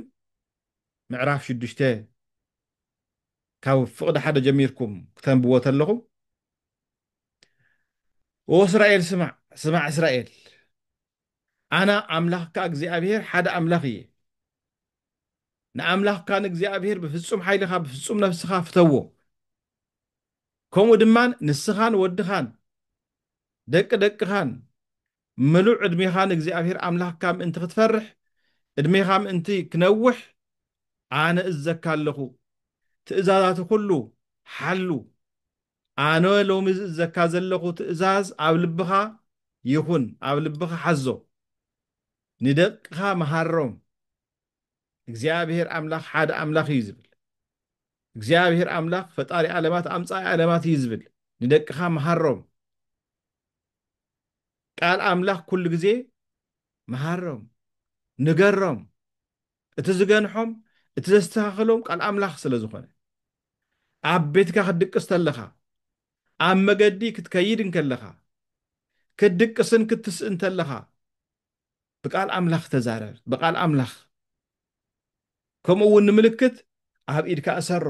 ምዕራፍ 6 ካብ ፍቕዲ ሓደ ጀሚርኩም ክተንብቦ ተለኹም ወእስራኤል ስማዕ ስማዕ እስራኤል ኣነ ኣምላኽካ እግዚአብሔር ሓደ ኣምላኽ እየ ንኣምላኽካ ንእግዚአብሔር ብፍጹም ሓይልኻ ብፍጹም ነፍስኻ ፍተዎ ከምኡ ድማ ንስኻን ወድኻን ደቂ ደቅኻን ምሉእ ዕድሜኻ ንእግዚአብሔር ኣምላኽካ ምእንቲ ክትፈርሕ ዕድሜኻ ምእንቲ ክነውሕ ኣነ እዘካ ኣለኹ ትእዛዛት ኩሉ ሓሉ ኣነ ሎሚ ዝእዘካ ዘለኹ ትእዛዝ ኣብ ልብኻ ይኹን ኣብ ልብኻ ሓዞ ንደቅኻ መሃሮም እግዚአብሔር ኣምላኽ ሓደ ኣምላኽ እዩ ዝብል እግዚአብሔር ኣምላኽ ፈጣሪ ዓለማት ኣምፃኢ ዓለማት እዩ ዝብል ንደቅኻ መሃሮም ቃል ኣምላኽ ኩሉ ግዜ መሃሮም ንገሮም እቲ ዝገንሖም እቲ ዘስተኻኽሎም ቃል ኣምላኽ ስለ ዝኾነ ኣብ ቤትካ ክትድቅስ ተለኻ ኣብ መገዲ ክትከይድ እንከለኻ ክትድቅስን ክትስእን ተለኻ ብቃል ኣምላኽ ተዛረብ ብቃል ኣምላኽ ከምኡ እውን ንምልክት ኣብ ኢድካ እሰሮ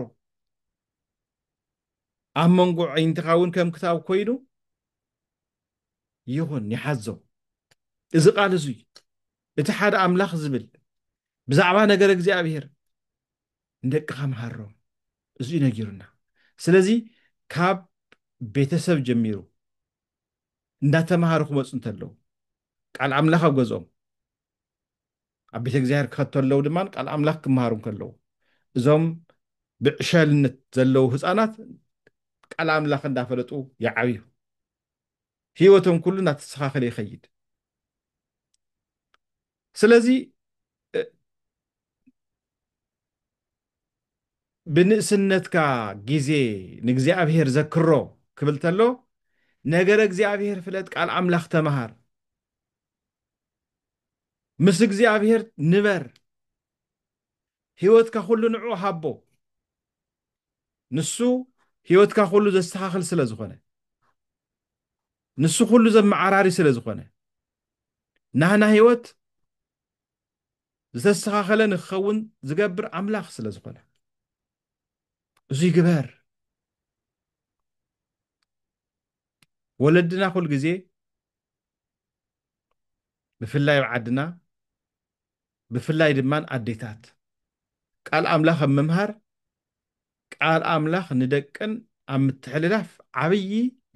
ኣብ መንጎ ዓይንትኻ እውን ከም ክታብ ኮይኑ ይኹን ይሓዞ እዚ ቃል እዙይ እቲ ሓደ ኣምላኽ ዝብል ብዛዕባ ነገር እግዚአብሔር ንደቅኻ መሃሮም እዙይ ነጊሩና ስለዚ ካብ ቤተሰብ ጀሚሩ እንዳተምሃሩ ክመፁ እንተለዉ ቃል ኣምላኽ ኣብ ገዝኦም ኣብ ቤተ እግዚአብሔር ክኸተለዉ ድማ ቃል ኣምላኽ ክመሃሩ ከለዉ እዞም ብዕሸልነት ዘለዉ ህፃናት ቃል ኣምላኽ እንዳፈለጡ ይዓብዩ ሂወቶም ኩሉ እናተስተኻኸለ ይኸይድ ስለዚ ብንእስነትካ ግዜ ንእግዚአብሔር ዘክሮ ክብል ተሎ ነገር እግዚአብሔር ፍለጥ ቃል ኣምላኽ ተምሃር ምስ እግዚአብሔር ንበር ሂወትካ ኩሉ ንዑ ሃቦ ንሱ ሂወትካ ኩሉ ዘስተኻኽል ስለ ዝኾነ ንሱ ኩሉ ዘመዓራሪ ስለ ዝኾነ ናህና ሂወት ዝተስተኻኸለ ንክኸውን ዝገብር ኣምላኽ ስለ ዝኾነ እዚ ግበር ወለድና ኩል ግዜ ብፍላይ ዓድና ብፍላይ ድማ ኣዴታት ቃል ኣምላኽ ኣብ ምምሃር ቃል ኣምላኽ ንደቅን ኣብ ምትሕልላፍ ዓብይ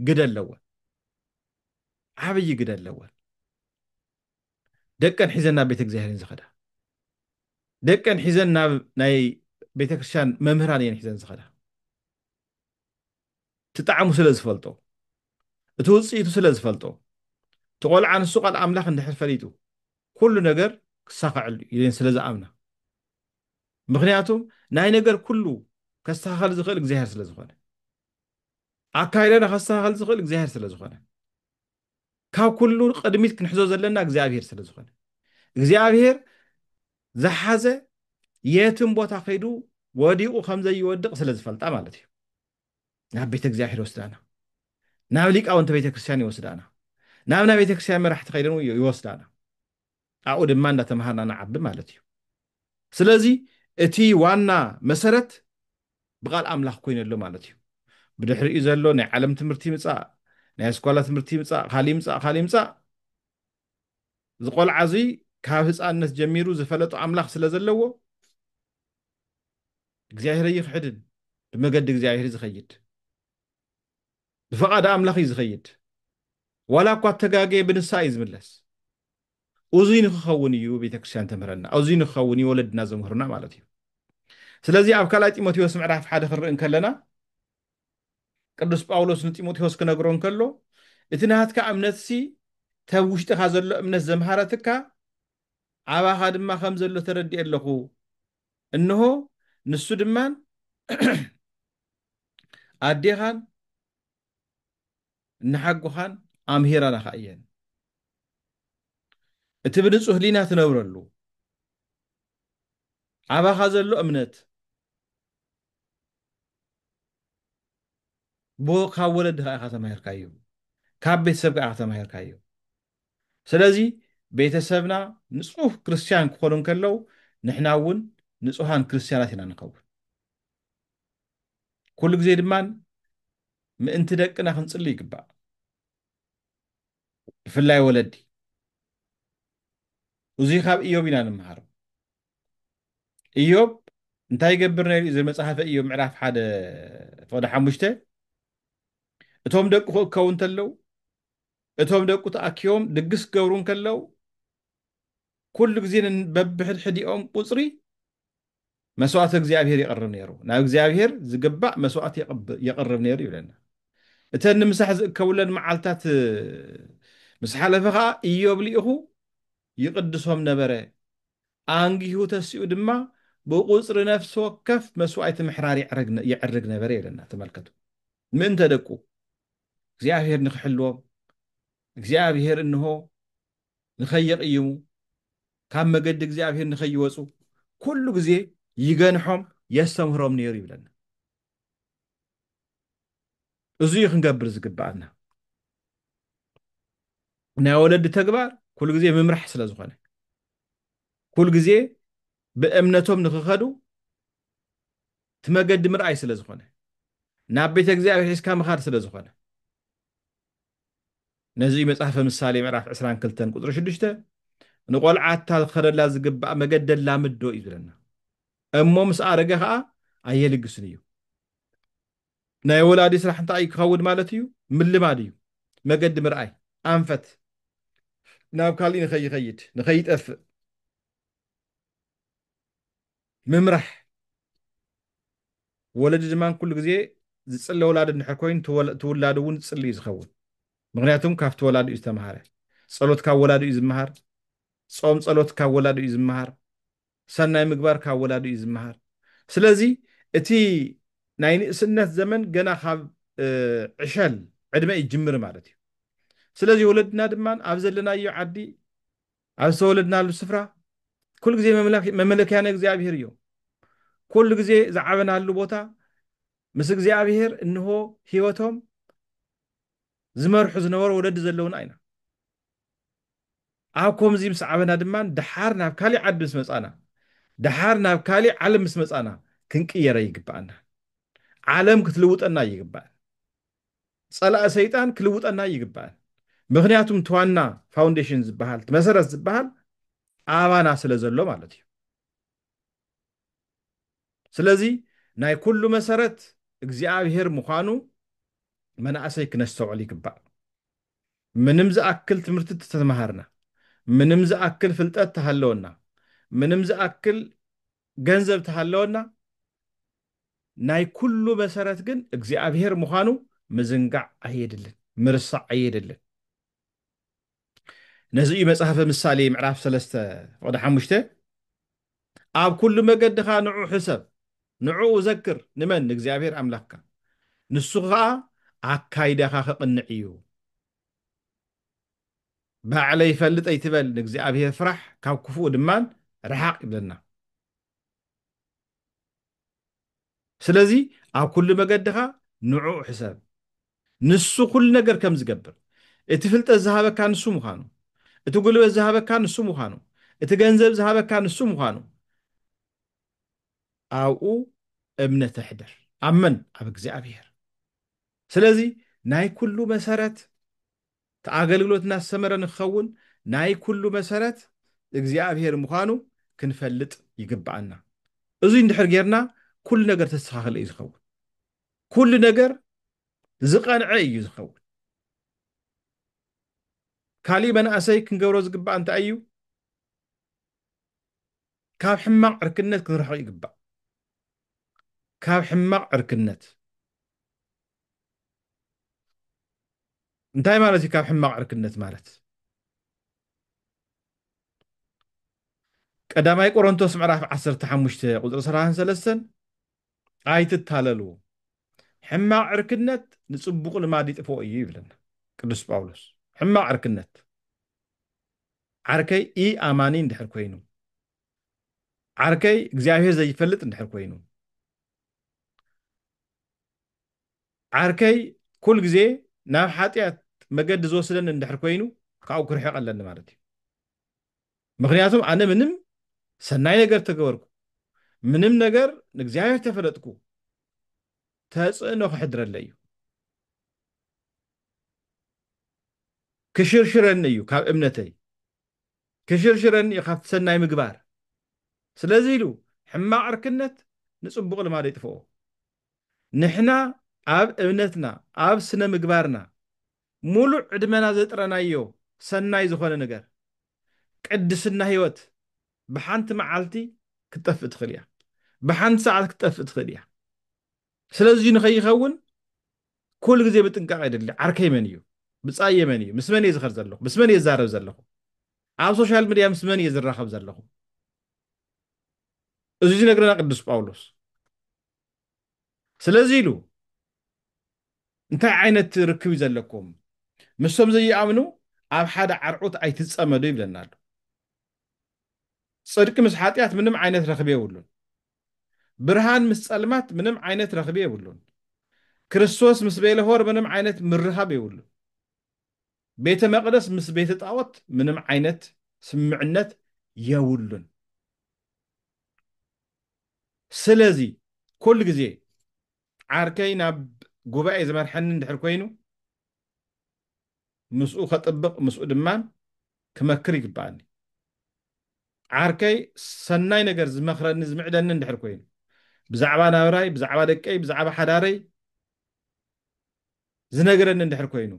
ግደ ኣለወን ዓብይ ግደ ኣለወን ደቀን ሒዘን ናብ ቤተ እግዚአብሔር ዝኸዳ ደቀን ሒዘን ናብ ናይ ቤተ ክርስቲያን መምህራን እየን ሒዘን ዝኸዳ ትጣዕሙ ስለ ዝፈልጦ እቲ ውፅኢቱ ስለ ዝፈልጦ ትቆልዓ ንሱ ቃል ኣምላኽ እንድሕር ፈሊጡ ኩሉ ነገር ክሳኸዐሉ ኢለን ስለ ዝኣምና ምክንያቱም ናይ ነገር ኩሉ ከስተኻኸል ዝኽእል እግዚአብሔር ስለ ዝኾነ ኣካይደና ከስተኻኸል ዝኽእል እግዚአብሔር ስለ ዝኾነ ካብ ኩሉ ቅድሚት ክንሕዞ ዘለና እግዚአብሔር ስለ ዝኾነ እግዚአብሔር ዝሓዘ የትም ቦታ ከይዱ ወዲቑ ከም ዘይወድቕ ስለ ዝፈልጣ ማለት እዩ ናብ ቤተ እግዚኣብሔር ይወስዳና ናብ ሊቃውንተ ቤተ ክርስቲያን ይወስዳና ናብ ናይ ቤተ ክርስቲያን መራሕቲ ከይደን ይወስዳና ኣብኡ ድማ እንዳተምሃርና ንዓቢ ማለት እዩ ስለዚ እቲ ዋና መሰረት ብቓል ኣምላኽ ኮይኑ ኣሎ ማለት እዩ ብድሕሪኡ ዘሎ ናይ ዓለም ትምህርቲ ምፃእ ናይ ኣስኳላ ትምህርቲ ምፃእ ካሊእ ምፃእ ዝቆልዓ እዚ ካብ ህፃንነት ጀሚሩ ዝፈለጡ ኣምላኽ ስለ ዘለዎ እግዚኣብሔር ይክሕድን ብመገዲ እግዚኣብሔር ዝኸይድ ብፈቓድ ኣምላኽ እዩ ዝኸይድ ዋላ እኳ ተጋገየ ብንሳ እዩ ዝምለስ እዙይ ንክኸውን እዩ ቤተክርስትያን ተምህረና እዙይ ንክኸውን እዩ ወለድና ዘምህሩና ማለት እዩ ስለዚ ኣብ ካልኣይ ጢሞቴዎስ ምዕራፍ 1 ክንርኢ ከለና ቅዱስ ጳውሎስ ንጢሞቴዎስ ክነግሮ እንከሎ እቲ ናትካ እምነት ሲ ተብ ውሽጢኻ ዘሎ እምነት ዘምሃረትካ ዓባኻ ድማ ከም ዘሎ ተረዲእ ኣለኹ እንሆ ንሱ ድማን ኣዴኻን ንሓጉኻን ኣምሂራናኻ እየን እቲ ብንጹህ ህሊና ትነብረሉ ዓባኻ ዘሎ እምነት ቦ ካብ ወለድኻ ኢኻ ተማሂርካዮ ካብ ቤተሰብካ ኢኻ ተማሂርካዮ ስለዚ ቤተሰብና ንጹህ ክርስቲያን ክኾኑ ከለው ንሕና እውን ንጹሃን ክርስቲያናት ኢና ንኸውን ኩሉ ግዜ ድማን ምእንቲ ደቅና ክንጽሊ ይግባእ ብፍላይ ወለዲ እዙይ ካብ ኢዮብ ኢና ንምሃሮ ኢዮብ እንታይ ይገብር ነይሩ እዚ መጽሓፈ ኢዮብ ምዕራፍ 1 ፍቅዲ 5 እቶም ደቁ ክእከቡ እንተለው እቶም ደቁ ተኣኪቦም ድግስ ክገብሩ ከለው ኩሉ ግዜ በብሕድሕዲኦም ቁፅሪ መስዋዕት እግዚኣብሔር ይቐርብ ነይሩ ናብ እግዚኣብሔር ዝግባእ መስዋዕት የቕርብ ነይሩ ይብለና እተን ንምሳሕ ዝእከቡለን መዓልታት ምስ ሓለፈ ከዓ ኢዮብ ሊኢኹ ይቅድሶም ነበረ ኣንጊሁ ተሲኡ ድማ ብቁፅሪ ነፍሲ ወከፍ መስዋዕቲ ምሕራር ይዕርግ ነበረ ይብለና ተመልከቱ ምእንተ ደቁ እግዚኣብሔር ንክሕልዎም እግዚኣብሔር እንሆ ንኸየቕይሙ ካብ መገዲ እግዚኣብሔር ንኸይወፁ ኩሉ ግዜ ይገንሖም የስተምህሮም ነይሩ ይብለና እዙይ ክንገብር ዝግባአና ናይ ወለዲ ተግባር ኩሉ ግዜ ምምራሕ ስለ ዝኾነ ኩሉ ግዜ ብእምነቶም ንክኸዱ ትመገዲ ምርኣይ ስለ ዝኾነ ናብ ቤተ እግዚኣብሔር ሒዝካ ምኻድ ስለ ዝኾነ ነዚ መጽሓፈ ምሳሌ ምዕራፍ 22 ቁጥሪ 6 ንቆልዓታ ዝኸደላ ዝግባእ መገዲ ላምዶ እዩ ዝብለና እሞ ምስ ኣረገ ከዓ ኣየልግስን እዩ ናይ ወላዲ ስራሕ እንታይ ክኸውን ማለት እዩ ምልማድ እዩ መገዲ ምርኣይ ኣንፈት ናብ ካሊእ ንኸይኸይድ ንኸይጠፍእ ምምራሕ ወለዲ ድማ ኩሉ ግዜ ዝፅለ ወላዲ እንድሕር ኮይኑ ትውላዱ እውን ዝፅሊ እዩ ዝኸውን ምክንያቱም ካብቲ ወላዲ እዩ ዝተምሃረ ፀሎት ካብ ወላዲ እዩ ዝምሃር ጾም ፀሎት ካብ ወላዲ እዩ ዝምሃር ሰናይ ምግባር ካብ ወላዲ እዩ ዝምሃር ስለዚ እቲ ናይ ንእስነት ዘመን ገና ካብ ዕሸል ዕድመ ይጅምር ማለት እዩ ስለዚ ወለድና ድማ ኣብ ዘለናዮ ዓዲ ኣብ ዝተወለድናሉ ስፍራ ኩሉ ግዜ መመለክያና እግዚኣብሔር እዮም ኩሉ ግዜ ዝዓበናሉ ቦታ ምስ እግዚኣብሔር እንሆ ሂወቶም ዝመርሑ ዝነበሩ ወለዲ ዘለውና ኢና ኣብ ከምዚ ምስ ዓበና ድማ ድሓር ናብ ካሊእ ዓዲ ምስ መፃና ድሓር ናብ ካሊእ ዓለም ምስ መፃና ክንቅየረ ይግባአና ዓለም ክትልውጠና ይግባእ ፀላእ ሰይጣን ክልውጠና ይግባእ ምክንያቱም ተዋና ፋውንዴሽን ዝበሃል መሰረት ዝበሃል ኣባና ስለ ዘሎ ማለት እዩ ስለዚ ናይ ኩሉ መሰረት እግዚኣብሔር ምዃኑ መናእሰይ ክነስተውዕል ይግባእ ምንም ዝኣክል ትምህርቲ ተተማሃርና ምንም ዝኣክል ፍልጠት ተሃለወና ምንም ዝኣክል ገንዘብ ተሃለወና ናይ ኩሉ መሰረት ግን እግዚኣብሔር ምዃኑ ምዝንጋዕ ኣየድልን ምርሳዕ ኣየድልን ነዚ መጽሓፈ ምሳሌ ምዕራፍ 3 ፍቅዲ 5 ኣብ ኩሉ መገድኻ ንዑ ሕሰብ ንዑ ዘክር ንመን እግዚኣብሔር ኣምላኽካ ንሱ ከዓ ኣካይዳኻ ክቕንዕ እዩ ባዕለይ ይፈልጠይ ትበል ንእግዚኣብሔር ፍራሕ ካብ ክፉእ ድማን ረሓቕ ይብለና ስለዚ ኣብ ኩሉ መገድኻ ንዑ ሕሰብ ንሱ ኩሉ ነገር ከም ዝገብር እቲ ፍልጠት ዝሃበካ ንሱ ምዃኑ እቲ ጉልበት ዝሃበካ ንሱ ምዃኑ እቲ ገንዘብ ዝሃበካ ንሱ ምዃኑ ኣብኡ እምነት ኣሕድር ኣመን ኣብ እግዚኣብሔር ስለዚ ናይ ኩሉ መሰረት ተኣገልግሎት እናሰመረ ንክኸውን ናይ ኩሉ መሰረት እግዚኣብሔር ምዃኑ ክንፈልጥ ይግባአና እዙይ እንድሕር ጌርና ኩሉ ነገር ተስተኻኽለ እዩ ዝኸውን ኩሉ ነገር ዝቐንዐ እዩ ዝኸውን ካሊእ መናእሰይ ክንገብሮ ዝግባእ እንታይ እዩ ካብ ሕማቕ ዕርክነት ክንርሕቕ ይግባእ ካብ ሕማቕ ዕርክነት እንታይ ማለት እዩ ካብ ሕማቕ ዕርክነት ማለት ቀዳማይ ቆሮንቶስ ምዕራፍ 15 ቁፅሪ 33 ኣይትታለሉ ሕማቕ ዕርክነት ንፅቡቕ ልማድ ይጥፍኦ እዩ ይብለና ቅዱስ ጳውሎስ ሕማቕ ዕርክነት ዓርከይ ኢ ኣማኒ እንድሕር ኮይኑ ዓርከይ እግዚኣብሔር ዘይፈልጥ እንድሕር ኮይኑ ዓርከይ ኩል ግዜ ናብ ሓጢኣት መገዲ ዝወስደን እንድሕር ኮይኑ ካብኡ ክርሕቕ ኣለኒ ማለት እዩ ምክንያቱም ኣነ ምንም ሰናይ ነገር ተገበርኩ ምንም ነገር ንእግዚኣብሔር ተፈለጥኩ ተፅዕኖ ክሕድረለ እዩ ክሽርሽረኒ እዩ ካብ እምነተይ ክሽርሽረኒ እዩ ካብቲ ሰናይ ምግባር ስለዚ ኢሉ ሕማቕ ዕርክነት ንፅቡቕ ልማድ ይጥፍኦ ንሕና ኣብ እምነትና ኣብ ስነ ምግባርና ሙሉእ ዕድመና ዘጥረናዮ ሰናይ ዝኾነ ነገር ቅድስና ህይወት ብሓንቲ መዓልቲ ክትጠፍእ ትኽእል እያ ብሓንቲ ሰዓት ክትጠፍእ ትኽእል እያ ስለዚ ንኸይኸውን ኩሉ ግዜ ብጥንቃቐ የድሊ ዓርከይ መን እዩ ብፃየ መን እዩ ምስ መን እየ ዝኸር ዘለኹ ምስ መን እየ ዝዛረብ ዘለኹ ኣብ ሶሻል ሚድያ ምስ መን እየ ዝራኸብ ዘለኹ እዚ ዝነግረና ቅዱስ ጳውሎስ ስለዚ ኢሉ እንታይ ዓይነት ርክብ እዩ ዘለኩም ምስቶም ዘይኣምኑ ኣብ ሓደ ዓርዑት ኣይትፀመዱ ይብለና ኣሎ ጽድቂ ምስ ሓጢኣት ምንም ዓይነት ረኽቢ የብሉን ብርሃን ምስ ጸልማት ምንም ዓይነት ረኽቢ የብሉን ክርስቶስ ምስ ቤለሆር ምንም ዓይነት ምርኻብ የብሉን ቤተ መቅደስ ምስ ቤተ ጣዖት ምንም ዓይነት ስምዕነት የብሉን ስለዚ ኩሉ ግዜ ዓርከይ ናብ ጉባኤ ዝመርሐኒ እንድሕር ኮይኑ ምስኡ ከጥብቕ ምስኡ ድማ ክመክር ይግባአኒ ዓርከይ ሰናይ ነገር ዝመኽረኒ ዝምዕደኒ እንድሕር ኮይኑ ብዛዕባ ናብራይ ብዛዕባ ደቀይ ብዛዕባ ሓዳረይ ዝነገረኒ እንድሕር ኮይኑ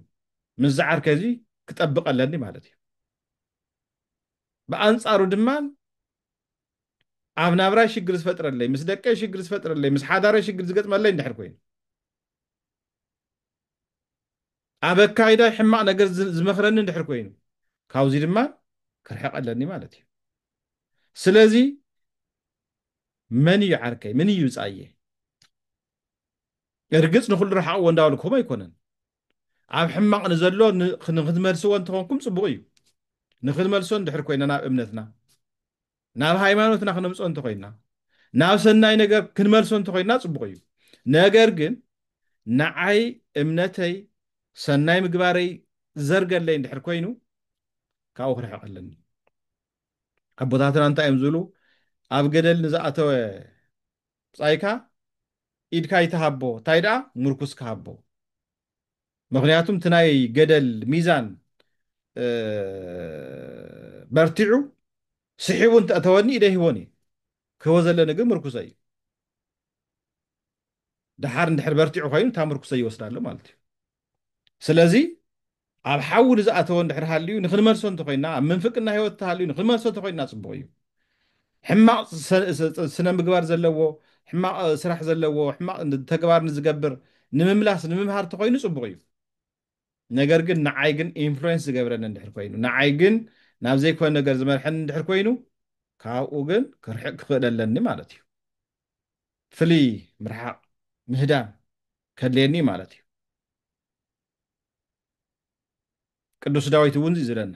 ምስ ዓርከይ እዚ ክጠብቕ ኣለኒ ማለት እዩ ብኣንጻሩ ድማ ኣብ ናብራይ ሽግር ዝፈጥረለይ ምስ ደቀይ ሽግር ዝፈጥረለይ ምስ ሓዳረይ ሽግር ዝገጥመለይ እንድሕር ኮይኑ ኣብ ኣካይዳይ ሕማቕ ነገር ዝመኽረኒ እንድሕር ኮይኑ ካብዚ ድማ ክርሕቕ ኣለኒ ማለት እዩ ስለዚ መን እዩ ዓርከይ ምን እዩ ፃየ እርግፅ ንኩሉ ረሓቕዎ እንዳበልኩም ኣይኮነን ኣብ ሕማቕ ንዘሎ ንክትመልስዎ እንትኾንኩም ፅቡቕ እዩ ንክንመልሶ እንድሕር ኮይና ናብ እምነትና ናብ ሃይማኖትና ክነምፆ እንተኮይና ናብ ሰናይ ነገር ክንመልሶ እንተኮይና ፅቡቕ እዩ ነገር ግን ንዓይ እምነተይ ሰናይ ምግባረይ ዘርገለይ እንድሕር ኮይኑ ካብኡ ክርሕቕ ኣለኒ ኣቦታትና እንታይ እዮም ዝብሉ ኣብ ገደል ንዝኣተወ ፃይካ ኢድካ ይተሃቦ እንታይ ደኣ ምርኩስ ክሃቦ ምክንያቱም እቲ ናይ ገደል ሚዛን በርቲዑ ስሒቡ እንተእተወኒ ኢደ ሂቦኒ ክህቦ ዘለኒ ግን ምርኩሰ እዩ ድሓር እንድሕር በርቲዑ ኮይኑ እታ ምርኩሰ ይወስዳሎ ማለት እዩ ስለዚ ኣብ ሓዊ ንዝኣተወ እንድሕር ሃልዩ ንክንመልሶ እንተኮይና ኣብ ምንፍቅና ሂወት ተሃልዩ ንክንመልሶ እንተኮይና ፅቡቕ እዩ ሕማቕ ስነ ምግባር ዘለዎ ሕማቕ ስራሕ ዘለዎ ሕማቕ ተግባር ንዝገብር ንምምላስ ንምምሃር እንተኮይኑ ፅቡቕ እዩ ነገር ግን ንዓይ ግን ኢንፍሉዌንስ ዝገብረኒ እንድሕር ኮይኑ ንዓይ ግን ናብ ዘይኮነ ነገር ዝመርሐኒ እንድሕር ኮይኑ ካብኡ ግን ክርሕቕ ክኽእል ኣለኒ ማለት እዩ ፍሉይ ምርሓቕ ምህዳም ከድልየኒ ማለት እዩ ቅዱስ ዳዊት እውን ዝብለና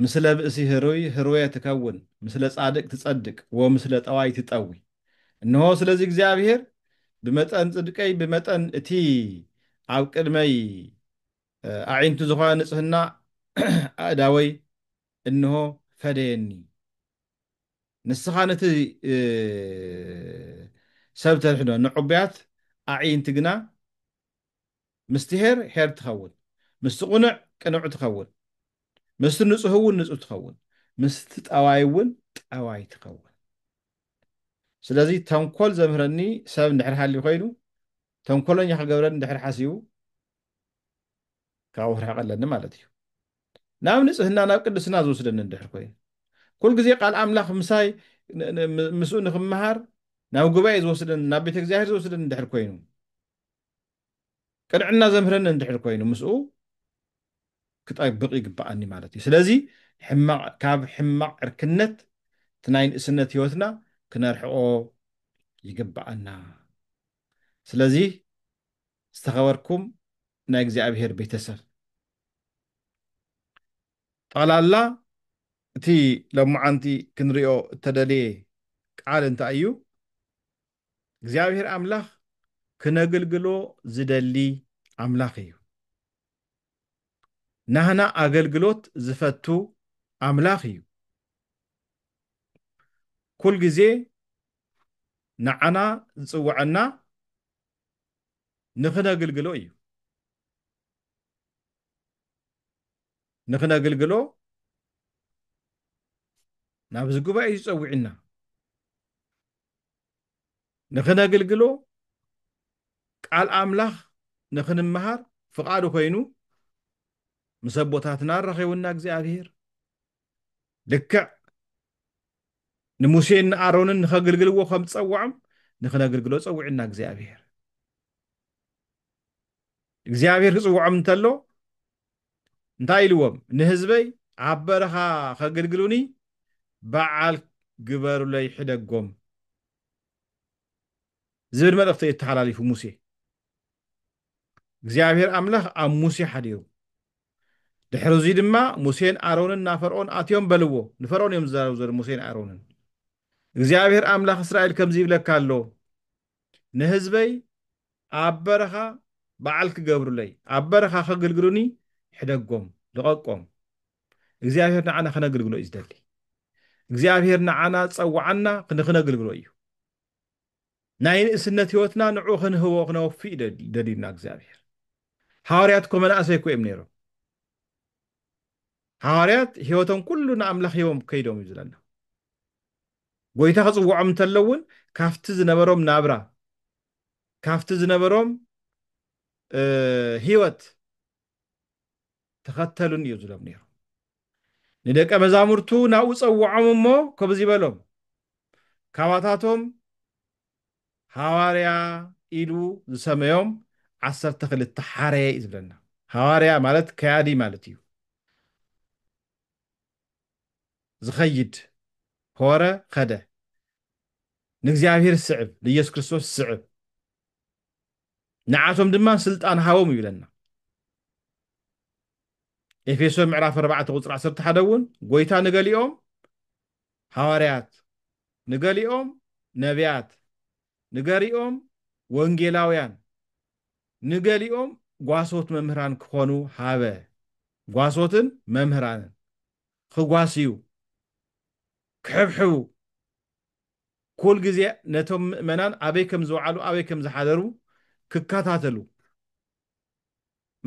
ምስለ ብእሲ ህሩይ ህሩየ ትከውን ምስለ ጻድቅ ትጸድቅ ወምስለ ጠዋይ ትጠዊ እንሆ ስለዚ እግዚኣብሔር بمتن صدقي بمتن اتي او قدمي اعينت زخوا نصحنا اداوي انه فديني نسخانتي سبت الحدو نعبيات اعينت جنا مستهر حير تخون مستقنع قنع تخون مستنصحون نصح تخون مستطوايون طواي تخون ስለዚህ ተንኮል ዘምህረኒ ሰብ እንድሕር ሃልዩ ኮይኑ ተንኮለኛ ክገብረኒ እንድሕር ሓሲቡ ካብኡ ክርሕቐለኒ ማለት እዩ ናብ ንፅህና ናብ ቅድስና ዝወስደኒ እንድሕር ኮይኑ ኩል ግዜ ቃል ኣምላኽ ምሳይ ምስኡ ንክመሃር ናብ ጉባኤ ዝወስደኒ ናብ ቤተ እግዚኣብሔር ዝወስደኒ እንድሕር ኮይኑ ቅንዕና ዘምህረኒ እንድሕር ኮይኑ ምስኡ ክጠብቕ ይግባኣኒ ማለት እዩ ስለዚ ካብ ሕማቕ ዕርክነት እቲ ናይ ንእስነት ሂወትና ክነርሕቆ ይግባኣና ስለዚ استخبركم ናይ እግዚኣብሔር ቤተሰብ ጠቕላላ እቲ ሎማዓንቲ ክንሪኦ እተደልየ ቃል እንታይ እዩ እግዚኣብሔር ኣምላኽ ክነግልግሎ ዝደሊ ኣምላኽ እዩ ናህና ኣገልግሎት ዝፈቱ ኣምላኽ እዩ ኩል ግዜ ንዓና ዝፅውዐና ንኽነግልግሎ እዩ ንኽነግልግሎ ናብዚ ጉባኤ እዩ ዝፀውዕና ንኽነግልግሎ ቃል ኣምላኽ ንኽንመሃር ፍቓዱ ኮይኑ ምስ ኣቦታትና ረኺቡና እግዚኣብሔር ልክዕ ንሙሴን ንኣሮንን ንኸግልግልዎ ከም ዝፀውዖም ንኽነግልግሎ ፀውዕና እግዚኣብሔር እግዚኣብሔር ክፅውዖም እንተሎ እንታይ ኢልዎም ንህዝበይ ኣብ በረኻ ከገልግሉኒ በዓል ግበሩለይ ሕደጎም ዝብል መልእኽቲ የተሓላሊፉ ሙሴ እግዚኣብሔር ኣምላኽ ኣብ ሙሴ ሓዲሩ ድሕሪ እዚ ድማ ሙሴን ኣሮንን ናብ ፈርዖን ኣትዮም በልዎ ንፈርዖን እዮም ዝዛረቡ ዘለው ሙሴን ኣሮንን እግዚኣብሔር ኣምላኽ እስራኤል ከምዚ ይብለካ ኣሎ ንህዝበይ ኣብ በረኻ በዓል ክገብሩለይ ኣብ በረኻ ከገልግሉኒ ሕደጎም ልቐቆም እግዚኣብሔር ንዓና ክነግልግሎ እዩ ዝደሊ እግዚኣብሔር ንዓና ፀዋዓና ንኽነግልግሎ እዩ ናይ ንእስነት ሂወትና ንዑ ክንህቦ ክነወፊ ደሊና እግዚኣብሔር ሃዋርያት እኮ መናእሰይ እኮ እዮም ነይሮም ሃዋርያት ሂወቶም ኩሉ ንኣምላኽ ሂቦም ከይዶም እዩ ዝለና ጎይታ ክፅውዖም እንተለውን ካፍቲ ዝነበሮም ናብራ ካፍቲ ዝነበሮም ሂወት ተኸተሉን እዩ ዝብሎም ነይሩ ንደቀ መዛሙርቱ ናብኡ ፀውዖም እሞ ከምዚ በሎም ካባታቶም ሃዋርያ ኢሉ ዝሰመዮም 12 ሓረየ እዩ ዝብለና ሃዋርያ ማለት ከያዲ ማለት እዩ ዝኸይድ ሆረ ኸደ ንእግዚኣብሔር ዝስዕብ ንኢየሱስ ክርስቶስ ዝስዕብ ንዓቶም ድማ ስልጣን ሃቦም ይብለና ኤፌሶን ምዕራፍ 4 ቁፅሪ 11 እውን ጎይታ ንገሊኦም ሃዋርያት ንገሊኦም ነቢያት ንገሊኦም ወንጌላውያን ንገሊኦም ጓሶት መምህራን ክኾኑ ሃበ ጓሶትን መምህራንን ክጓስዩ ክሕብሕቡ ኩል ግዜ ነቶም ምእመናን ኣበይ ከም ዝወዓሉ ኣበይ ከም ዝሓደሩ ክከታተሉ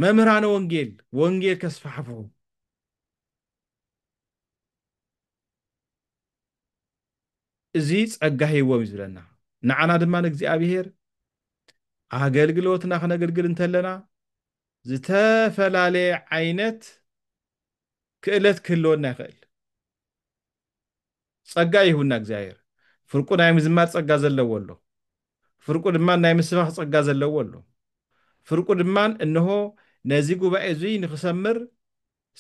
መምህራን ወንጌል ከስፋሕፍሑ እዚ ፀጋ ሂቦም እዩ ዝብለና ንዓና ድማ ንእግዚኣብሔር ኣገልግሎትና ክነገልግል እንተለና ዝተፈላለየ ዓይነት ክእለት ክህልወና ይኽእል ፀጋ ይሁብና እግዚኣብሔር ፍርቁ ናይ ምዝማር ፀጋ ዘለዎ ኣሎ ፍርቁ ድማ ናይ ምስባኽ ፀጋ ዘለዎ ኣሎ ፍርቁ ድማ እንሆ ነዚ ጉባኤ እዚ ንክሰምር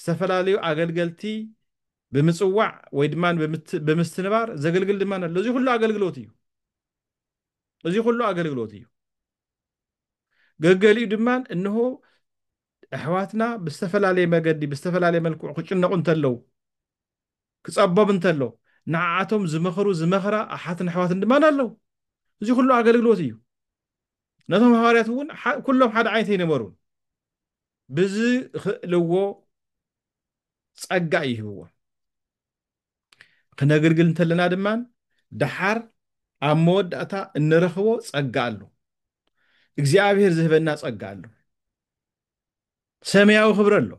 ዝተፈላለዩ ኣገልገልቲ ብምፅዋዕ ወይ ድማ ብምስትንባር ዘገልግል ድማ ኣሎ እዚ ኩሉ ኣገልግሎት እዩ ገገሊኡ ድማ እንሆ ኣሕዋትና ብዝተፈላለየ መገዲ ብዝተፈላለየ መልክዑ ክጭነቁ እንተለው ክፀበብ እንተሎ ንዓዓቶም ዝመኽሩ ዝመኽራ ኣሓትን ኣሕዋትን ድማ ኣለው እዚ ኩሉ ኣገልግሎት እዩ ነቶም ሃዋርያት እውን ኩሎም ሓደ ዓይነት ኣይነበሩን ብዝኽእልዎ ጸጋ ይህብዎ ክነግልግል እንተለና ድማን ድሓር ኣብ መወዳእታ እንረኽቦ ጸጋ ኣሎ እግዚኣብሔር ዝህበና ጸጋ ኣሎ ሰማያዊ ክብሪ ኣሎ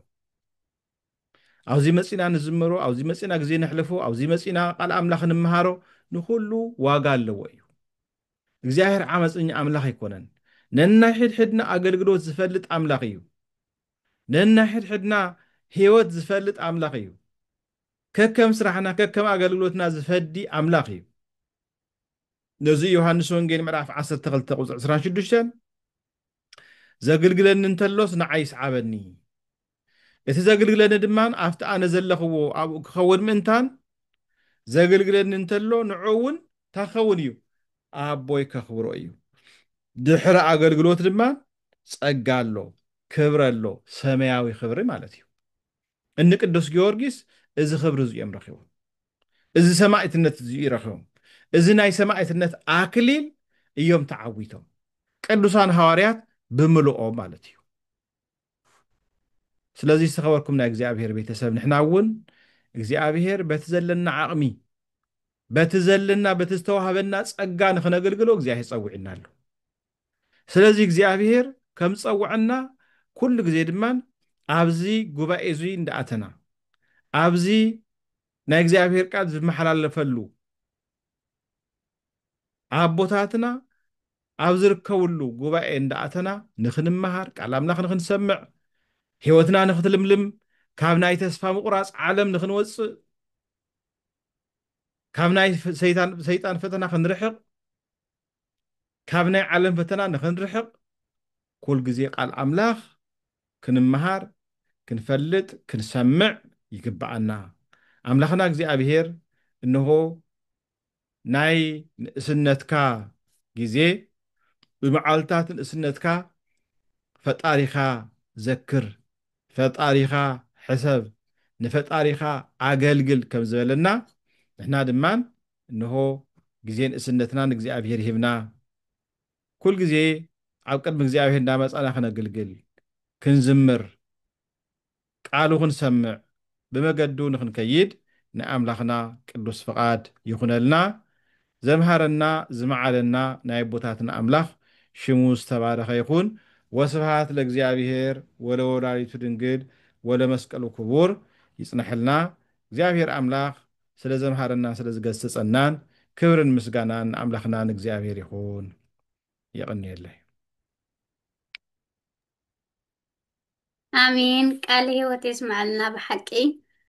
ኣብዚ መፂና ንዝምሮ ኣብዚ መፂና ግዜ ነሕልፎ ኣብዚ መፂና ቃል ኣምላኽ ንምሃሮ ንኩሉ ዋጋ ኣለዎ እዩ እግዚኣብሔር ዓመፀኛ ኣምላኽ ኣይኮነን ነናይ ሕድሕድና ኣገልግሎት ዝፈልጥ ኣምላኽ እዩ ነናይ ሕድሕድና ህይወት ዝፈልጥ ኣምላኽ እዩ ከከም ስራሕና ከከም ኣገልግሎትና ዝፈዲ ኣምላኽ እዩ ነዚ ዮሃንስ ወንጌል ምዕራፍ 12 ቁፅሪ 26 ዘገልግለኒ እንተሎስ ንዓይ ይስዓበኒ እቲ ዘገልግለኒ ድማ ኣብቲ ኣነ ዘለኽዎ ኣብኡ ክኸውን ምእንታን ዘገልግለኒ እንተሎ ንዑ እውን ታኸውን እዩ ኣቦይ ከኽብሮ እዩ ድሕሪ ኣገልግሎት ድማ ጸጋ ኣሎ ክብሪ ኣሎ ሰማያዊ ክብሪ ማለት እዩ እኒ ቅዱስ ጊዮርጊስ እዚ ክብሪ እዚኦም ረኺቦም እዚ ሰማዕትነት እዚኡ ረኺቦም እዚ ናይ ሰማዕትነት ኣክሊል እዮም ተዓዊቶም ቅዱሳን ሃዋርያት ብምልኦም ማለት እዩ ስለዚ ዝተኸበርኩም ናይ እግዚኣብሔር ቤተሰብ ንሕና እውን እግዚኣብሔር በቲ ዘለና ዓቕሚ በቲ ዘለና በቲ ዝተዋህበና ጸጋ ንኽነገልግሎ እግዚኣብሔር ፀዊዕና ኣሎ ስለዚ እግዚኣብሔር ከም ፀውዐና ኩሉ ግዜ ድማን ኣብዚ ጉባኤ እዚ እንዳኣተና ኣብዚ ናይ እግዚኣብሔር ቃል ዝመሓላለፈሉ ኣቦታትና ኣብ ዝርከብሉ ጉባኤ እንዳኣተና ንኽንመሃር ቃል ኣምላኽ ንኽንሰምዕ ህይወትና ንኽትልምልም ካብ ናይ ተስፋ ምቁራፅ ዓለም ንኽንወፅእ ካብ ናይ ሰይጣን ፈተና ክንርሕቕ ካብ ናይ ዓለም ፈተና ንኽንርሕቕ ኩል ግዜ ቃል ኣምላኽ ክንመሃር ክንፈልጥ ክንሰምዕ ይግባአና ኣምላኽና እግዚኣብሔር እንሆ ናይ ንእስነትካ ግዜ ብመዓልታት ንእስነትካ ፈጣሪኻ ዘክር ፈጣሪኻ ሕሰብ ንፈጣሪኻ ኣገልግል ከም ዝበለና ንሕና ድማን እንሆ ግዜ ንእስነትና ንእግዚኣብሔር ይህብና ኩል ግዜ ኣብ ቅድሚ እግዚኣብሔር እንዳመፃና ክነግልግል ክንዝምር ቃሉ ክንሰምዕ ብመገዱ ንኽንከይድ ናይ ኣምላኽና ቅዱስ ፍቓድ ይኹነልና ዘምሃረና ዝመዓለና ናይ ቦታትና ኣምላኽ ሽሙ ዝተባረኸ ይኹን ወስብሃት ለእግዚኣብሔር ወለወላዲቱ ድንግል ወለመስቀሉ ክቡር ይጽንሐልና እግዚአብሔር ኣምላኽ ስለ ዘምሃረና ስለ ዝገሰጸናን ክብርን ምስጋናን ኣምላኽና ንእግዚአብሔር ይኹን ይቕንየለይ አሜን ቃል ህይወት ይስማዕልና ብሓቂ